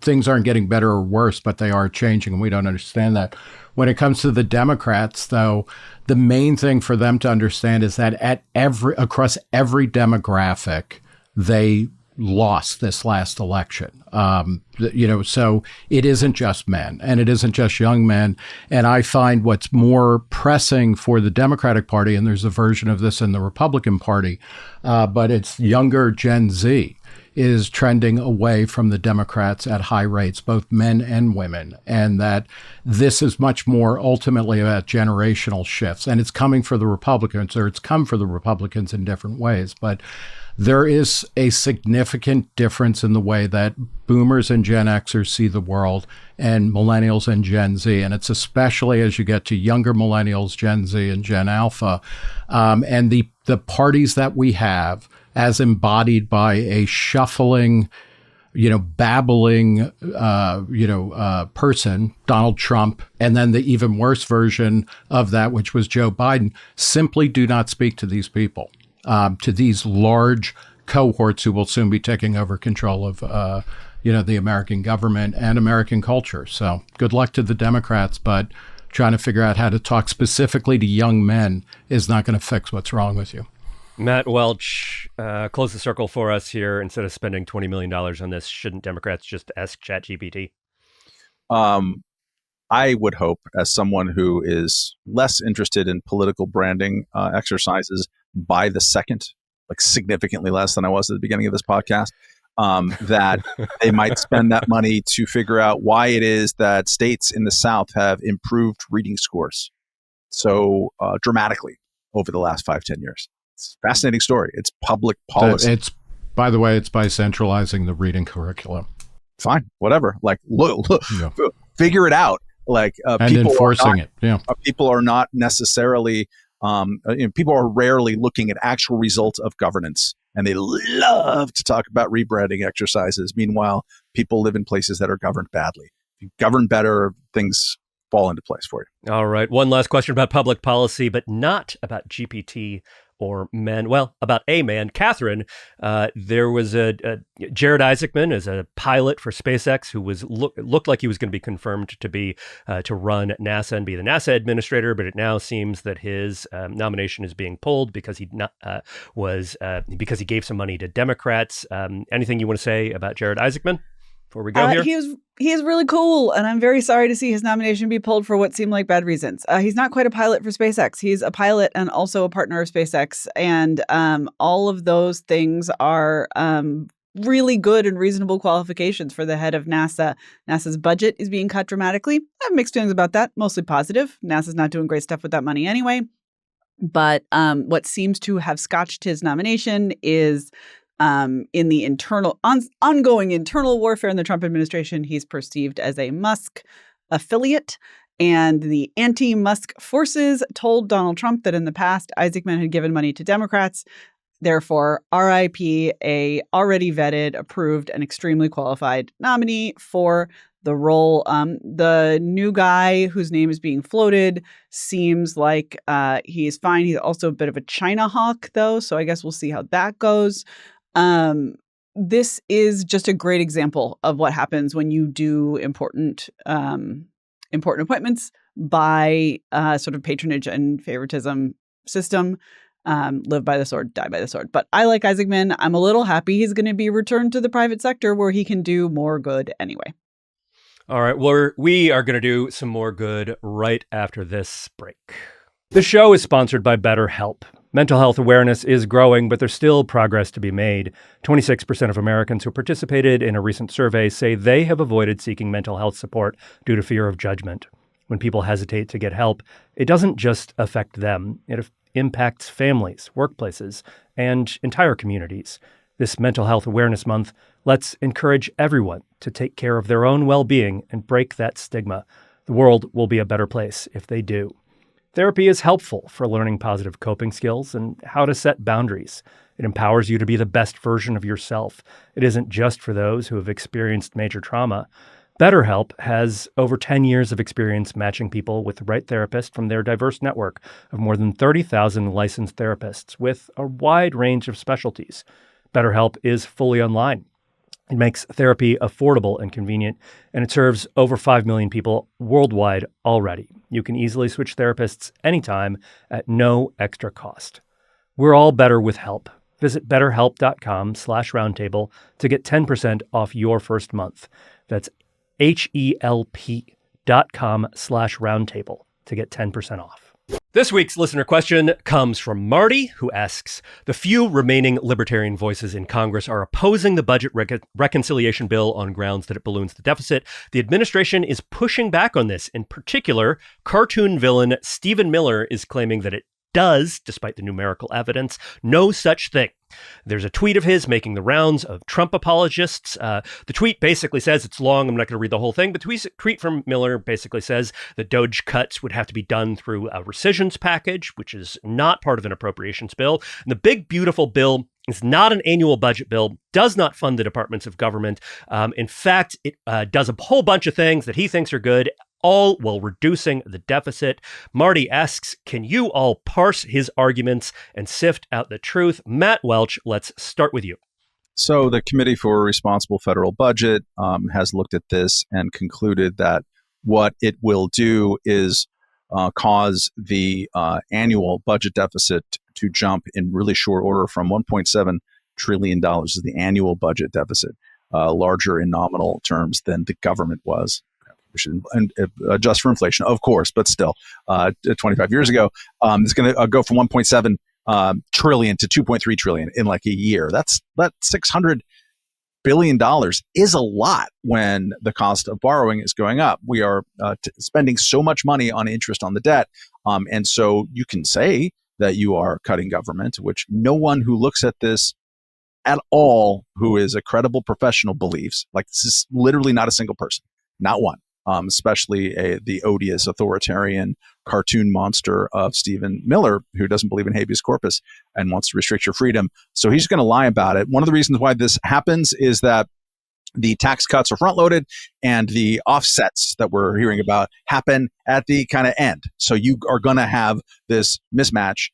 Things aren't getting better or worse, but they are changing, and we don't understand that. When it comes to the Democrats, though, the main thing for them to understand is that across every demographic, they lost this last election. So it isn't just men, and it isn't just young men. And I find what's more pressing for the Democratic Party, and there's a version of this in the Republican Party, but it's younger Gen Z is trending away from the Democrats at high rates, both men and women, and that this is much more ultimately about generational shifts. And it's coming for the Republicans, or it's come for the Republicans in different ways. But there is a significant difference in the way that boomers and Gen Xers see the world and millennials and Gen Z. And it's especially as you get to younger millennials, Gen Z and Gen Alpha. And the parties that we have as embodied by a shuffling, babbling, person, Donald Trump, and then the even worse version of that, which was Joe Biden, simply do not speak to these people. To these large cohorts who will soon be taking over control of, the American government and American culture. So good luck to the Democrats, but trying to figure out how to talk specifically to young men is not going to fix what's wrong with you. Matt Welch, close the circle for us here. Instead of spending $20 million on this, shouldn't Democrats just ask ChatGPT? I would hope, as someone who is less interested in political branding exercises by the second, like significantly less than I was at the beginning of this podcast, that they might spend that money to figure out why it is that states in the South have improved reading scores so dramatically over the last 5-10 years. It's a fascinating story. It's public policy. By the way, it's by centralizing the reading curriculum. Fine, whatever. Like, look, figure it out. Like, and people enforcing it. Yeah, people are not necessarily. People are rarely looking at actual results of governance, and they love to talk about rebranding exercises. Meanwhile, people live in places that are governed badly. If you govern better, things fall into place for you. All right. One last question about public policy, but not about GPT or men. Well, about a man, Katherine. There was Jared Isaacman is a pilot for SpaceX who looked like he was going to be confirmed to run NASA and be the NASA administrator, but it now seems that his nomination is being pulled because because he gave some money to Democrats. Anything you want to say about Jared Isaacman before we go here? He is really cool, and I'm very sorry to see his nomination be pulled for what seemed like bad reasons. He's not quite a pilot for SpaceX. He's a pilot and also a partner of SpaceX, and all of those things are really good and reasonable qualifications for the head of NASA. NASA's budget is being cut dramatically. I have mixed feelings about that, mostly positive. NASA's not doing great stuff with that money anyway. But what seems to have scotched his nomination is in the ongoing internal warfare in the Trump administration, he's perceived as a Musk affiliate. And the anti-Musk forces told Donald Trump that in the past, Isaacman had given money to Democrats. Therefore, RIP, a already vetted, approved, and extremely qualified nominee for the role. The new guy whose name is being floated seems like he's fine. He's also a bit of a China hawk, though, so I guess we'll see how that goes. This is just a great example of what happens when you do important appointments by sort of patronage and favoritism system. Live by the sword, die by the sword. But I like Isaacman. I'm a little happy he's going to be returned to the private sector where he can do more good anyway. All right. Well, we are going to do some more good right after this break. The show is sponsored by BetterHelp. Mental health awareness is growing, but there's still progress to be made. 26% of Americans who participated in a recent survey say they have avoided seeking mental health support due to fear of judgment. When people hesitate to get help, it doesn't just affect them. It impacts families, workplaces, and entire communities. This Mental Health Awareness Month, let's encourage everyone to take care of their own well-being and break that stigma. The world will be a better place if they do. Therapy is helpful for learning positive coping skills and how to set boundaries. It empowers you to be the best version of yourself. It isn't just for those who have experienced major trauma. BetterHelp has over 10 years of experience matching people with the right therapist from their diverse network of more than 30,000 licensed therapists with a wide range of specialties. BetterHelp is fully online. It makes therapy affordable and convenient, and it serves over 5 million people worldwide already. You can easily switch therapists anytime at no extra cost. We're all better with help. Visit betterhelp.com/roundtable to get 10% off your first month. That's HELP.com/roundtable to get 10% off. This week's listener question comes from Marty, who asks, the few remaining libertarian voices in Congress are opposing the budget reconciliation bill on grounds that it balloons the deficit. The administration is pushing back on this. In particular, cartoon villain Stephen Miller is claiming that it does, despite the numerical evidence, no such thing. There's a tweet of his making the rounds of Trump apologists. The tweet basically says, it's long, I'm not going to read the whole thing, but the tweet from Miller basically says that DOJ cuts would have to be done through a rescissions package, which is not part of an appropriations bill. And the big, beautiful bill is not an annual budget bill, does not fund the departments of government. In fact, it does a whole bunch of things that he thinks are good, all while reducing the deficit. Marty asks, can you all parse his arguments and sift out the truth? Matt Welch, let's start with you. So the Committee for Responsible Federal Budget has looked at this and concluded that what it will do is cause the annual budget deficit to jump in really short order from $1.7 trillion is the annual budget deficit, larger in nominal terms than the government was. We should adjust for inflation, of course, but still, 25 years ago, it's going to go from 1.7 trillion to 2.3 trillion in like a year. That $600 billion is a lot when the cost of borrowing is going up. We are spending so much money on interest on the debt, and so you can say that you are cutting government, which no one who looks at this at all, who is a credible professional, believes. Like, this is literally not a single person, not one. Especially the odious authoritarian cartoon monster of Stephen Miller, who doesn't believe in habeas corpus and wants to restrict your freedom. So he's going to lie about it. One of the reasons why this happens is that the tax cuts are front-loaded and the offsets that we're hearing about happen at the kind of end. So you are going to have this mismatch.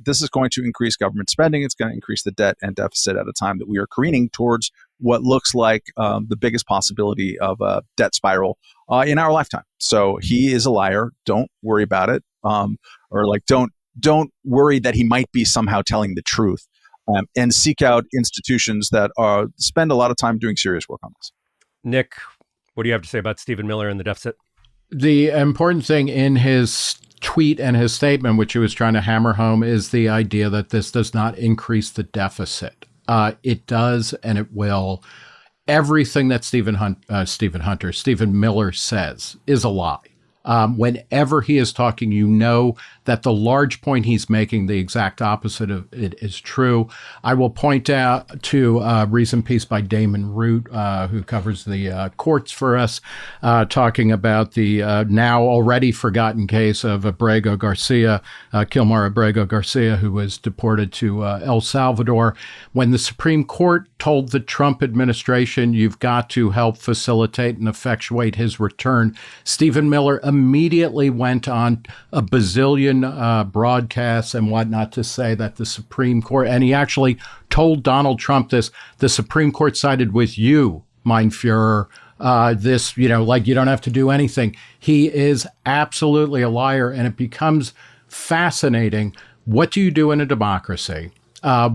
This is going to increase government spending. It's going to increase the debt and deficit at a time that we are careening towards what looks like the biggest possibility of a debt spiral in our lifetime. So he is a liar. Don't worry about it, don't worry that he might be somehow telling the truth, and seek out institutions that spend a lot of time doing serious work on this. Nick, what do you have to say about Stephen Miller and the deficit? The important thing in his tweet and his statement, which he was trying to hammer home, is the idea that this does not increase the deficit. It does, and it will. Everything that Stephen Miller says is a lie. Whenever he is talking, you know that the large point he's making, the exact opposite of it, is true. I will point out to a recent piece by Damon Root, who covers the courts for us, talking about the now already forgotten case of Kilmar Abrego Garcia, who was deported to El Salvador. When the Supreme Court told the Trump administration, you've got to help facilitate and effectuate his return, Stephen Miller immediately went on a bazillion broadcasts and whatnot to say that the Supreme Court, and he actually told Donald Trump this, the Supreme Court sided with you, mein Führer, you don't have to do anything. He is absolutely a liar, and it becomes fascinating. What do you do in a democracy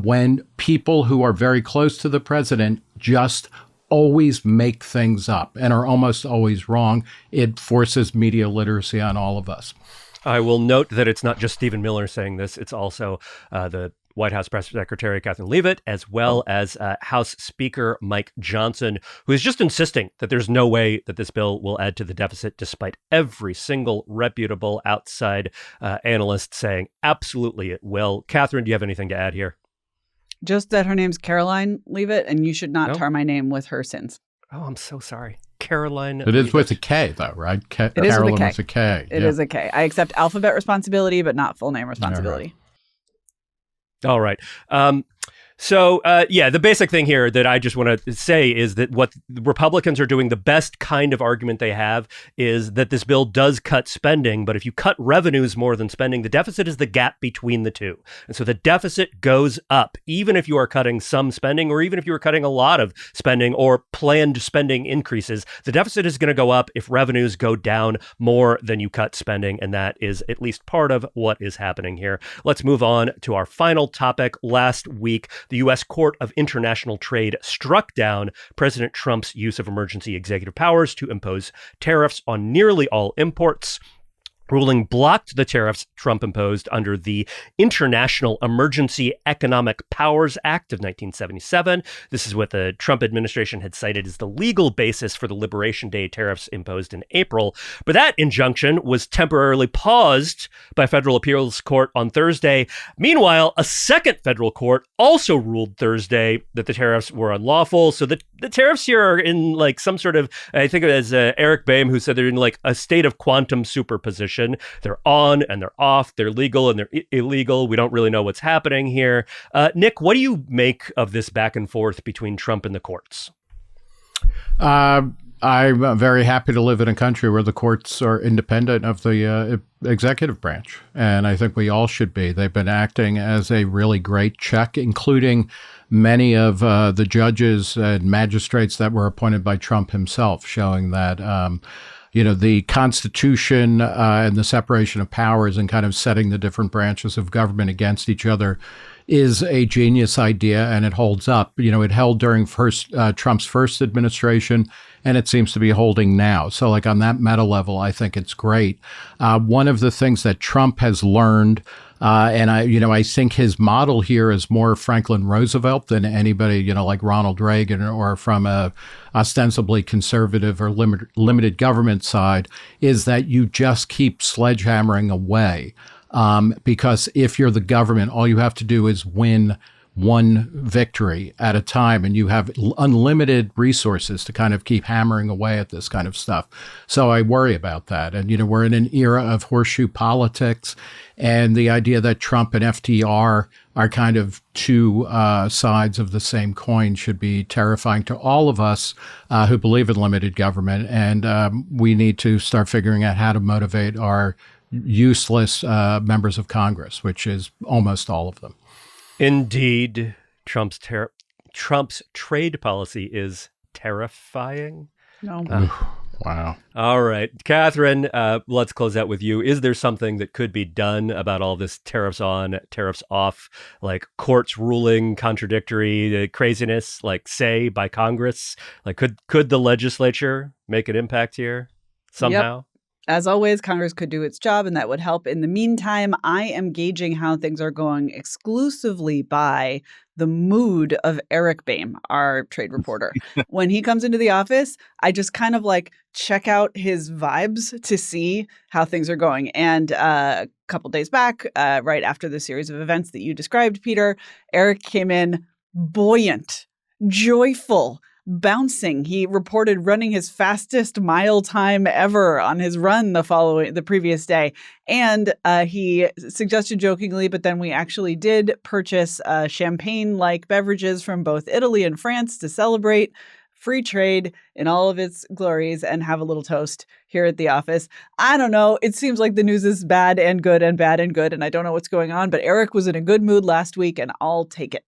when people who are very close to the president just always make things up and are almost always wrong? It forces media literacy on all of us. I will note that it's not just Stephen Miller saying this. It's also the White House Press Secretary Katherine Leavitt, as well as House Speaker Mike Johnson, who is just insisting that there's no way that this bill will add to the deficit, despite every single reputable outside analyst saying absolutely it will. Katherine, do you have anything to add here? Just that her name's Caroline Leavitt, and you should not tar my name with her sins. Oh, I'm so sorry. Caroline It is with a K, though, right? It Carolyn is with a K. with a K. It is a K. I accept alphabet responsibility, but not full name responsibility. All right. The basic thing here that I just want to say is that what the Republicans are doing, the best kind of argument they have is that this bill does cut spending, but if you cut revenues more than spending, the deficit is the gap between the two. And so the deficit goes up, even if you are cutting some spending, or even if you are cutting a lot of spending or planned spending increases, the deficit is going to go up if revenues go down more than you cut spending. And that is at least part of what is happening here. Let's move on to our final topic. Last week, the U.S. Court of International Trade struck down President Trump's use of emergency executive powers to impose tariffs on nearly all imports. Ruling blocked the tariffs Trump imposed under the International Emergency Economic Powers Act of 1977. This is what the Trump administration had cited as the legal basis for the Liberation Day tariffs imposed in April. But that injunction was temporarily paused by federal appeals court on Thursday. Meanwhile, a second federal court also ruled Thursday that the tariffs were unlawful. So the tariffs here are in like some sort of, I think of it as Eric Boehm, who said they're in like a state of quantum superposition. They're on and they're off. They're legal and they're illegal. We don't really know what's happening here. Nick, what do you make of this back and forth between Trump and the courts? I'm very happy to live in a country where the courts are independent of the executive branch. And I think we all should be. They've been acting as a really great check, including many of the judges and magistrates that were appointed by Trump himself, showing that the Constitution and the separation of powers and kind of setting the different branches of government against each other is a genius idea, and it holds up. It held during Trump's first administration, and it seems to be holding now. So like on that meta level, I think it's great. One of the things that Trump has learned, and I think his model here is more Franklin Roosevelt than anybody, like Ronald Reagan or from a ostensibly conservative or limited government side, is that you just keep sledgehammering away. Because if you're the government, all you have to do is win one victory at a time, and you have unlimited resources to kind of keep hammering away at this kind of stuff. So I worry about that. And, we're in an era of horseshoe politics, and the idea that Trump and FDR are kind of two sides of the same coin should be terrifying to all of us who believe in limited government. And we need to start figuring out how to motivate our useless members of Congress, which is almost all of them. Indeed, Trump's trade policy is terrifying. No. Wow. All right, Katherine, let's close out with you. Is there something that could be done about all this tariffs on, tariffs off, like courts ruling contradictory craziness, like say by Congress? Like could the legislature make an impact here somehow? Yep. As always, Congress could do its job, and that would help. In the meantime, I am gauging how things are going exclusively by the mood of Eric Boehm, our trade reporter. When he comes into the office, I just kind of like check out his vibes to see how things are going. And a couple days back, right after the series of events that you described, Peter, Eric came in buoyant, joyful, bouncing. He reported running his fastest mile time ever on his run the previous day. And he suggested jokingly, but then we actually did purchase champagne-like beverages from both Italy and France to celebrate free trade in all of its glories and have a little toast here at the office. I don't know. It seems like the news is bad and good and bad and good, and I don't know what's going on, but Eric was in a good mood last week, and I'll take it.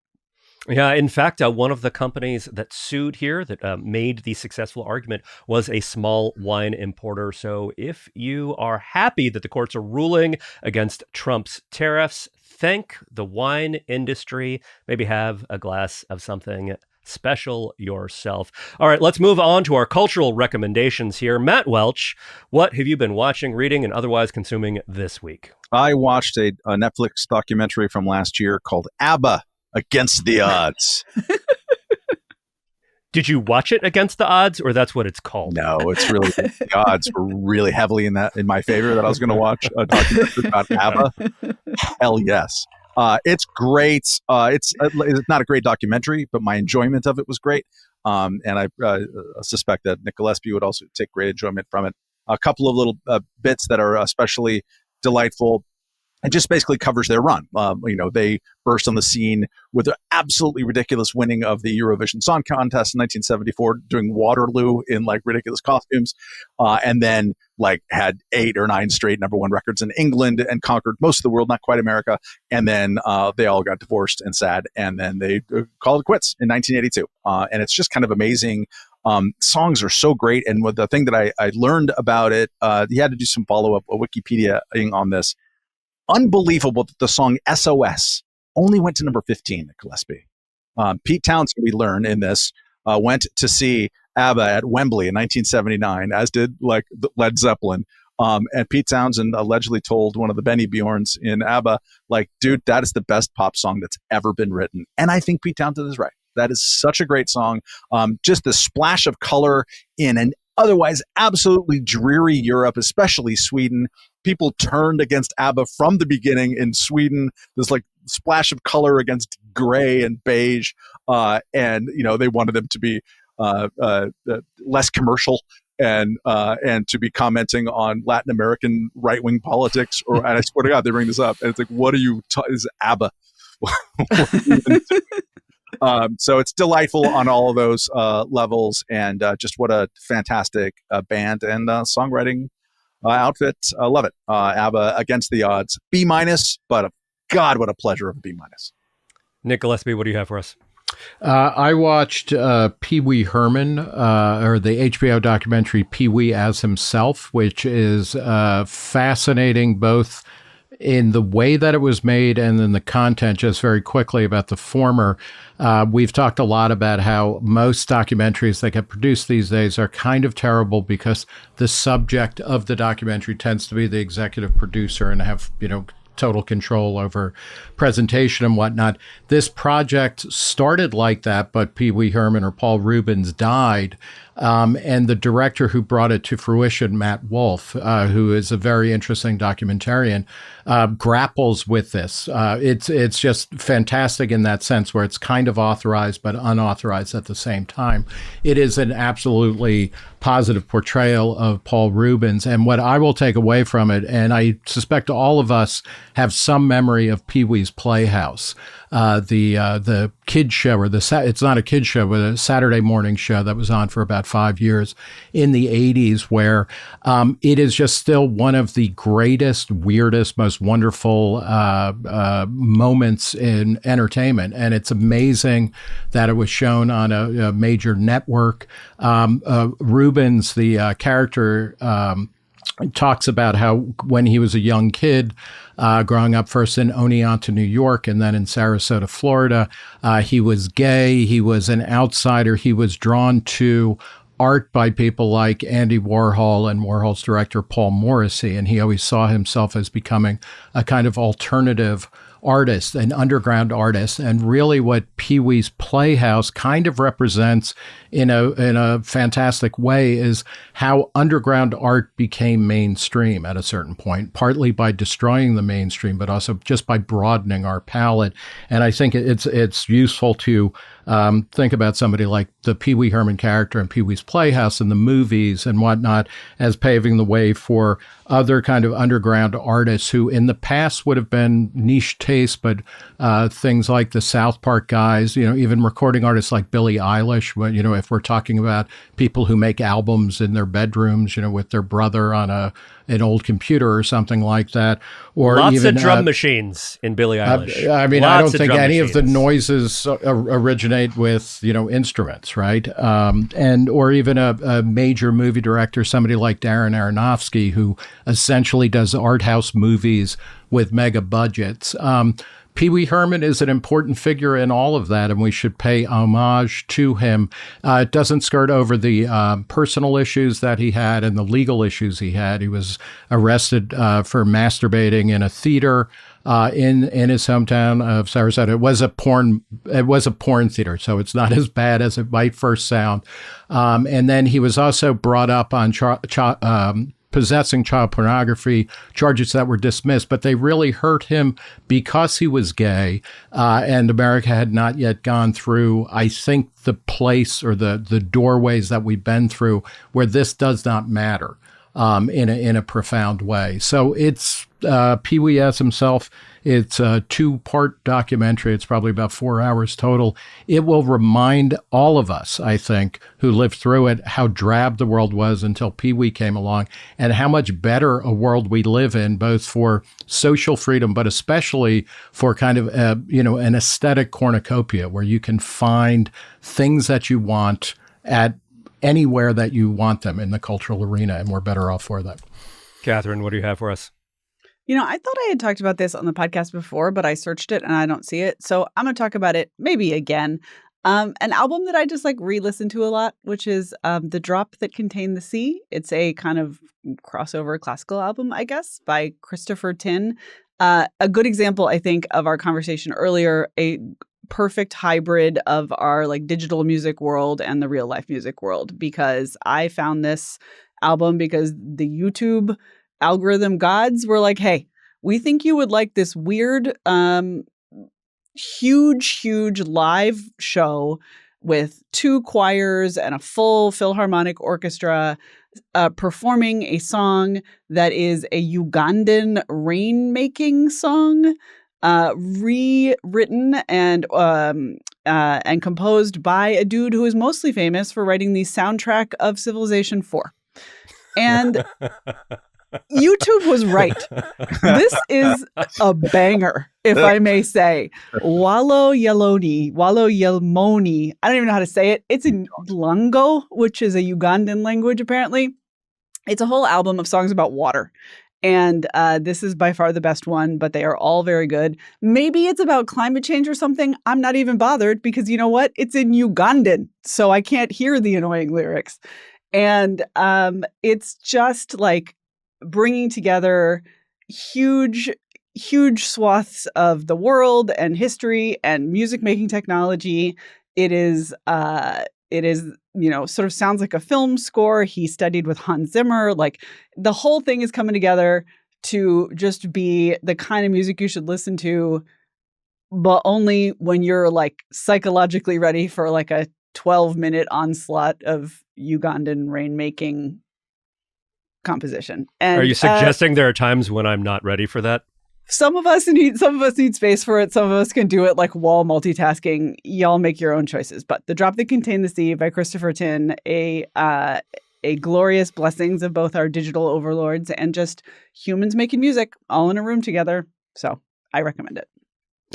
Yeah, in fact, one of the companies that sued here that made the successful argument was a small wine importer. So if you are happy that the courts are ruling against Trump's tariffs, thank the wine industry. Maybe have a glass of something special yourself. All right, let's move on to our cultural recommendations here. Matt Welch, what have you been watching, reading, and otherwise consuming this week? I watched a Netflix documentary from last year called ABBA Against the Odds. Did you watch it against the odds, or that's what it's called? No, it's really, the odds were really heavily in my favor that I was going to watch a documentary about ABBA. Hell yes. It's great. It's not a great documentary, but my enjoyment of it was great. And I suspect that Nick Gillespie would also take great enjoyment from it. A couple of little bits that are especially delightful. It just basically covers their run. They burst on the scene with an absolutely ridiculous winning of the Eurovision Song Contest in 1974, doing Waterloo in like ridiculous costumes, and then like had 8 or 9 straight number 1 records in England and conquered most of the world, not quite America. And then they all got divorced and sad, and then they called it quits in 1982. And it's just kind of amazing. Songs are so great. And the thing that I learned about it, he had to do some follow-up Wikipedia-ing on this. Unbelievable that the song SOS only went to number 15 at Gillespie. Pete Townsend, we learn in this, went to see ABBA at Wembley in 1979, as did like Led Zeppelin. And Pete Townsend allegedly told one of the Benny Bjorns in ABBA, like, dude, that is the best pop song that's ever been written. And I think Pete Townsend is right. That is such a great song. Just the splash of color in an otherwise absolutely dreary Europe, especially Sweden. People turned against ABBA from the beginning in Sweden. There's like splash of color against gray and beige. And they wanted them to be less commercial and to be commenting on Latin American right-wing politics. And I swear to God, they bring this up. And it's like, what are you, is ABBA? So it's delightful on all of those levels, and just what a fantastic band and songwriting outfit. I love it. ABBA Against the Odds, B-, but God, what a pleasure of a B-. Nick Gillespie, what do you have for us? I watched Pee Wee Herman, or the HBO documentary Pee Wee as Himself, which is fascinating both in the way that it was made and in the content. Just very quickly about the former, we've talked a lot about how most documentaries that get produced these days are kind of terrible because the subject of the documentary tends to be the executive producer and have, total control over presentation and whatnot. This project started like that, but Pee Wee Herman, or Paul Rubens, died. And the director who brought it to fruition, Matt Welch, who is a very interesting documentarian, grapples with this. It's just fantastic in that sense, where it's kind of authorized but unauthorized at the same time. It is an absolutely positive portrayal of Paul Rubens. And what I will take away from it, and I suspect all of us have some memory of Pee Wee's Playhouse, the kid show, or it's not a kid show, but a Saturday morning show that was on for about 5 years in the 80s, where it is just still one of the greatest, weirdest, most wonderful moments in entertainment. And it's amazing that it was shown on a major network. Rubens, the character, talks about how when he was a young kid, growing up first in Oneonta, New York, and then in Sarasota, Florida, he was gay, he was an outsider, he was drawn to art by people like Andy Warhol and Warhol's director Paul Morrissey, and he always saw himself as becoming a kind of alternative artist, an underground artist. And really what Pee Wee's Playhouse kind of represents in a fantastic way is how underground art became mainstream at a certain point, partly by destroying the mainstream, but also just by broadening our palette. And I think it's useful to think about somebody like the Pee Wee Herman character in Pee Wee's Playhouse and the movies and whatnot as paving the way for other kind of underground artists who in the past would have been niche taste, but things like the South Park guys, even recording artists like Billie Eilish, if we're talking about people who make albums in their bedrooms, with their brother on an old computer or something like that. Or lots even, of drum machines in Billie Eilish. I don't think any of the noises originate with, instruments, right? Or even a major movie director, somebody like Darren Aronofsky, who essentially does art house movies with mega budgets. Pee Wee Herman is an important figure in all of that, and we should pay homage to him. It doesn't skirt over the personal issues that he had and the legal issues he had. He was arrested for masturbating in a theater in his hometown of Sarasota. It was a porn theater, so it's not as bad as it might first sound. And then he was also brought up on possessing child pornography charges that were dismissed, but they really hurt him because he was gay, and America had not yet gone through, I think, the place or the doorways that we've been through where this does not matter in a profound way. So it's Pee Wee as himself. It's a 2-part documentary. It's probably about 4 hours total. It will remind all of us, I think, who lived through it, how drab the world was until Pee Wee came along, and how much better a world we live in, both for social freedom, but especially for kind of an aesthetic cornucopia where you can find things that you want at anywhere that you want them in the cultural arena, and we're better off for that. Katherine, what do you have for us? I thought I had talked about this on the podcast before, but I searched it and I don't see it. So I'm going to talk about it maybe again. An album that I just re-listen to a lot, which is The Drop That Contained the Sea. It's a kind of crossover classical album, I guess, by Christopher Tin. A good example, I think, of our conversation earlier, a perfect hybrid of our digital music world and the real life music world, because I found this album because the YouTube algorithm gods were like, hey, we think you would like this weird, huge live show with 2 choirs and a full Philharmonic orchestra performing a song that is a Ugandan rain-making song, rewritten and composed by a dude who is mostly famous for writing the soundtrack of Civilization 4. And YouTube was right. This is a banger, if I may say. Wallo Yelmoni. I don't even know how to say it. It's in Lungo, which is a Ugandan language, apparently. It's a whole album of songs about water. And this is by far the best one, but they are all very good. Maybe it's about climate change or something. I'm not even bothered because you know what? It's in Ugandan, so I can't hear the annoying lyrics. And it's just bringing together huge swaths of the world and history and music making technology. It is sort of sounds like a film score. He studied with Hans Zimmer. The whole thing is coming together to just be the kind of music you should listen to, but only when you're psychologically ready for a 12-minute onslaught of Ugandan rain-making composition. And, are you suggesting there are times when I'm not ready for that? Some of us need space for it. Some of us can do it while multitasking. Y'all make your own choices. But The Drop That Contained the Sea by Christopher Tin, a glorious blessings of both our digital overlords and just humans making music all in a room together. So I recommend it.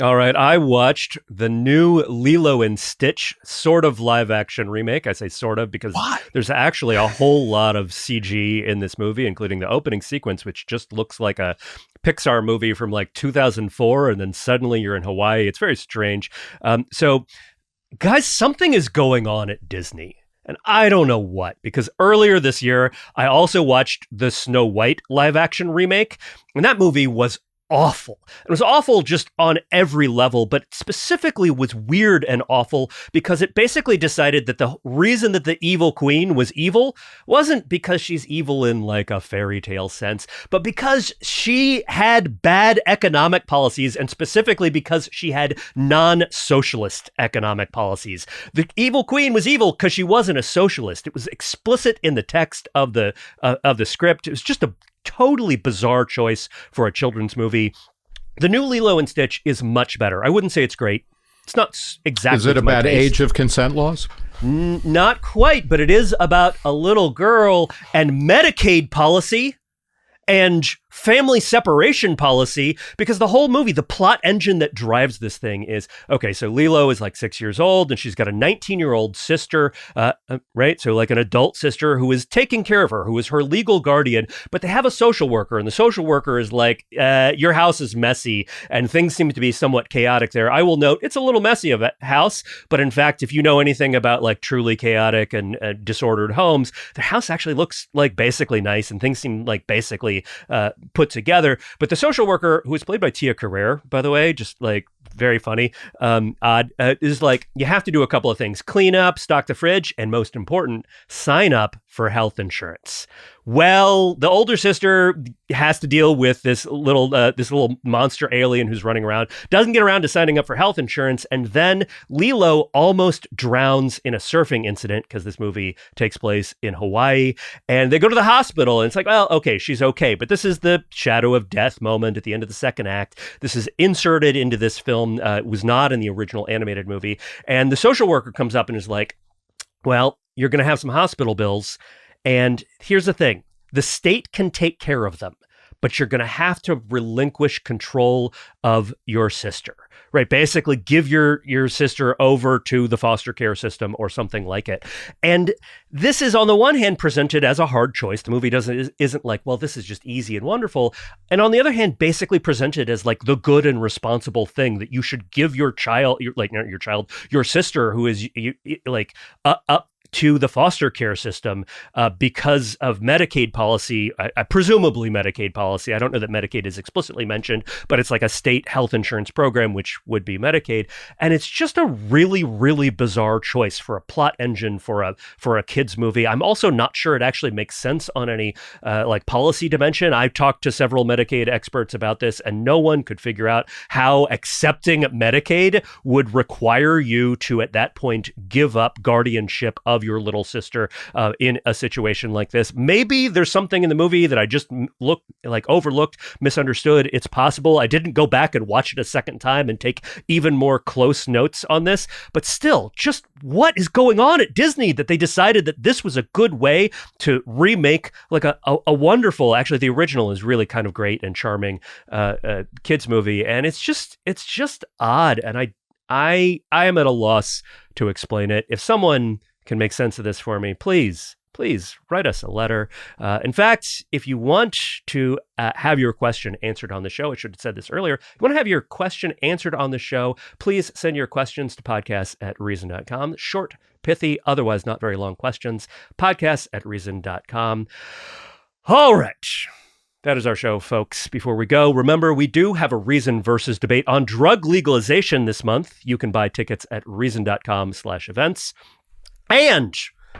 All right, I watched the new Lilo and Stitch sort of live action remake. I say sort of because there's actually a whole lot of CG in this movie, including the opening sequence, which just looks like a Pixar movie from 2004, and then suddenly you're in Hawaii. It's very strange. So, guys, something is going on at Disney. And I don't know what, because earlier this year, I also watched the Snow White live action remake, and that movie was awful. It was awful just on every level, but specifically was weird and awful because it basically decided that the reason that the evil queen was evil wasn't because she's evil in a fairy tale sense, but because she had bad economic policies, and specifically because she had non-socialist economic policies. The evil queen was evil because she wasn't a socialist. It was explicit in the text of the script. It was just a totally bizarre choice for a children's movie. The new Lilo and Stitch is much better. I wouldn't say it's great. It's not exactly. Is it about age of consent laws? Not quite, but it is about a little girl and Medicaid policy and family separation policy, because the whole movie, the plot engine that drives this thing is, okay, so Lilo is like 6 years old and she's got a 19-year-old sister, right? So like an adult sister who is taking care of her, who is her legal guardian, but they have a social worker, and the social worker is like, your house is messy and things seem to be somewhat chaotic there. I will note it's a little messy of a house, but in fact, if you know anything about like truly chaotic and disordered homes, their house actually looks like basically nice and things seem like basically put together. But the social worker, who is played by Tia Carrere, by the way, just like very funny, odd, is like, you have to do a couple of things: clean up, stock the fridge, and most important, sign up for health insurance. Well, the older sister has to deal with this little monster alien who's running around, doesn't get around to signing up for health insurance, and then Lilo almost drowns in a surfing incident, because this movie takes place in Hawaii, and they go to the hospital, and it's like, well, okay, she's okay, but this is the shadow of death moment at the end of the second act. This is inserted into this film. It was not in the original animated movie, and the social worker comes up and is like, well, you're going to have some hospital bills. And here's the thing: the state can take care of them, but you're going to have to relinquish control of your sister, right? Basically give your sister over to the foster care system or something like it. And this is on the one hand presented as a hard choice. The movie isn't like, well, this is just easy and wonderful. And on the other hand, basically presented as like the good and responsible thing that you should give your child, your sister, who is up to the foster care system because of Medicaid policy, presumably Medicaid policy. I don't know that Medicaid is explicitly mentioned, but it's like a state health insurance program, which would be Medicaid. And it's just a really, really bizarre choice for a plot engine for a kids movie. I'm also not sure it actually makes sense on any policy dimension. I've talked to several Medicaid experts about this, and no one could figure out how accepting Medicaid would require you to, at that point, give up guardianship of your little sister in a situation like this. Maybe there's something in the movie that I just overlooked, misunderstood. It's possible. I didn't go back and watch it a second time and take even more close notes on this, but still, just what is going on at Disney that they decided that this was a good way to remake like a wonderful, actually the original is really kind of great and charming kids movie, and it's just odd, and I am at a loss to explain it. If someone can make sense of this for me, please write us a letter. In fact, if you want to have your question answered on the show, I should have said this earlier. If you want to have your question answered on the show, please send your questions to podcasts@reason.com. Short, pithy, otherwise not very long questions. Podcasts@reason.com. All right. That is our show, folks. Before we go, remember, we do have a Reason versus debate on drug legalization this month. You can buy tickets at reason.com/events. And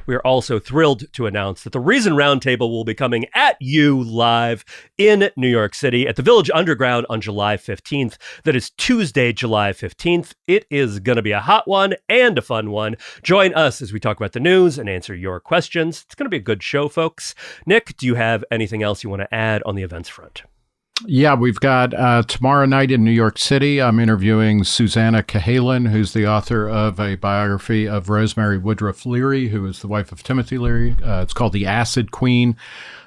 we are also thrilled to announce that the Reason Roundtable will be coming at you live in New York City at the Village Underground on July 15th. That is Tuesday, July 15th. It is going to be a hot one and a fun one. Join us as we talk about the news and answer your questions. It's going to be a good show, folks. Nick, do you have anything else you want to add on the events front? Yeah, we've got tomorrow night in New York City, I'm interviewing Susanna Cahalan, who's the author of a biography of Rosemary Woodruff Leary, who is the wife of Timothy Leary. It's called The Acid Queen.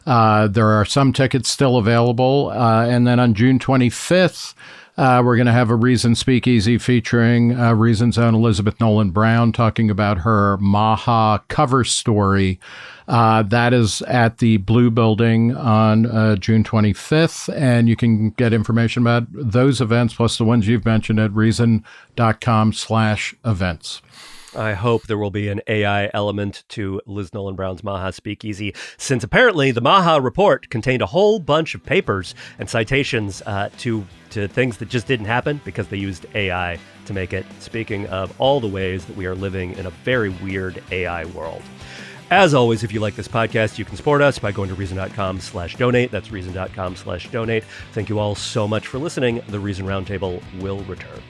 There are some tickets still available. And then on June 25th, we're going to have a Reason Speakeasy featuring Reason's own Elizabeth Nolan Brown talking about her Maha cover story. That is at the Blue Building on June 25th, and you can get information about those events plus the ones you've mentioned at reason.com/events. I hope there will be an AI element to Liz Nolan Brown's Maha Speakeasy, since apparently the Maha report contained a whole bunch of papers and citations to things that just didn't happen because they used AI to make it. Speaking of all the ways that we are living in a very weird AI world. As always, if you like this podcast, you can support us by going to reason.com/donate. That's reason.com/donate. Thank you all so much for listening. The Reason Roundtable will return.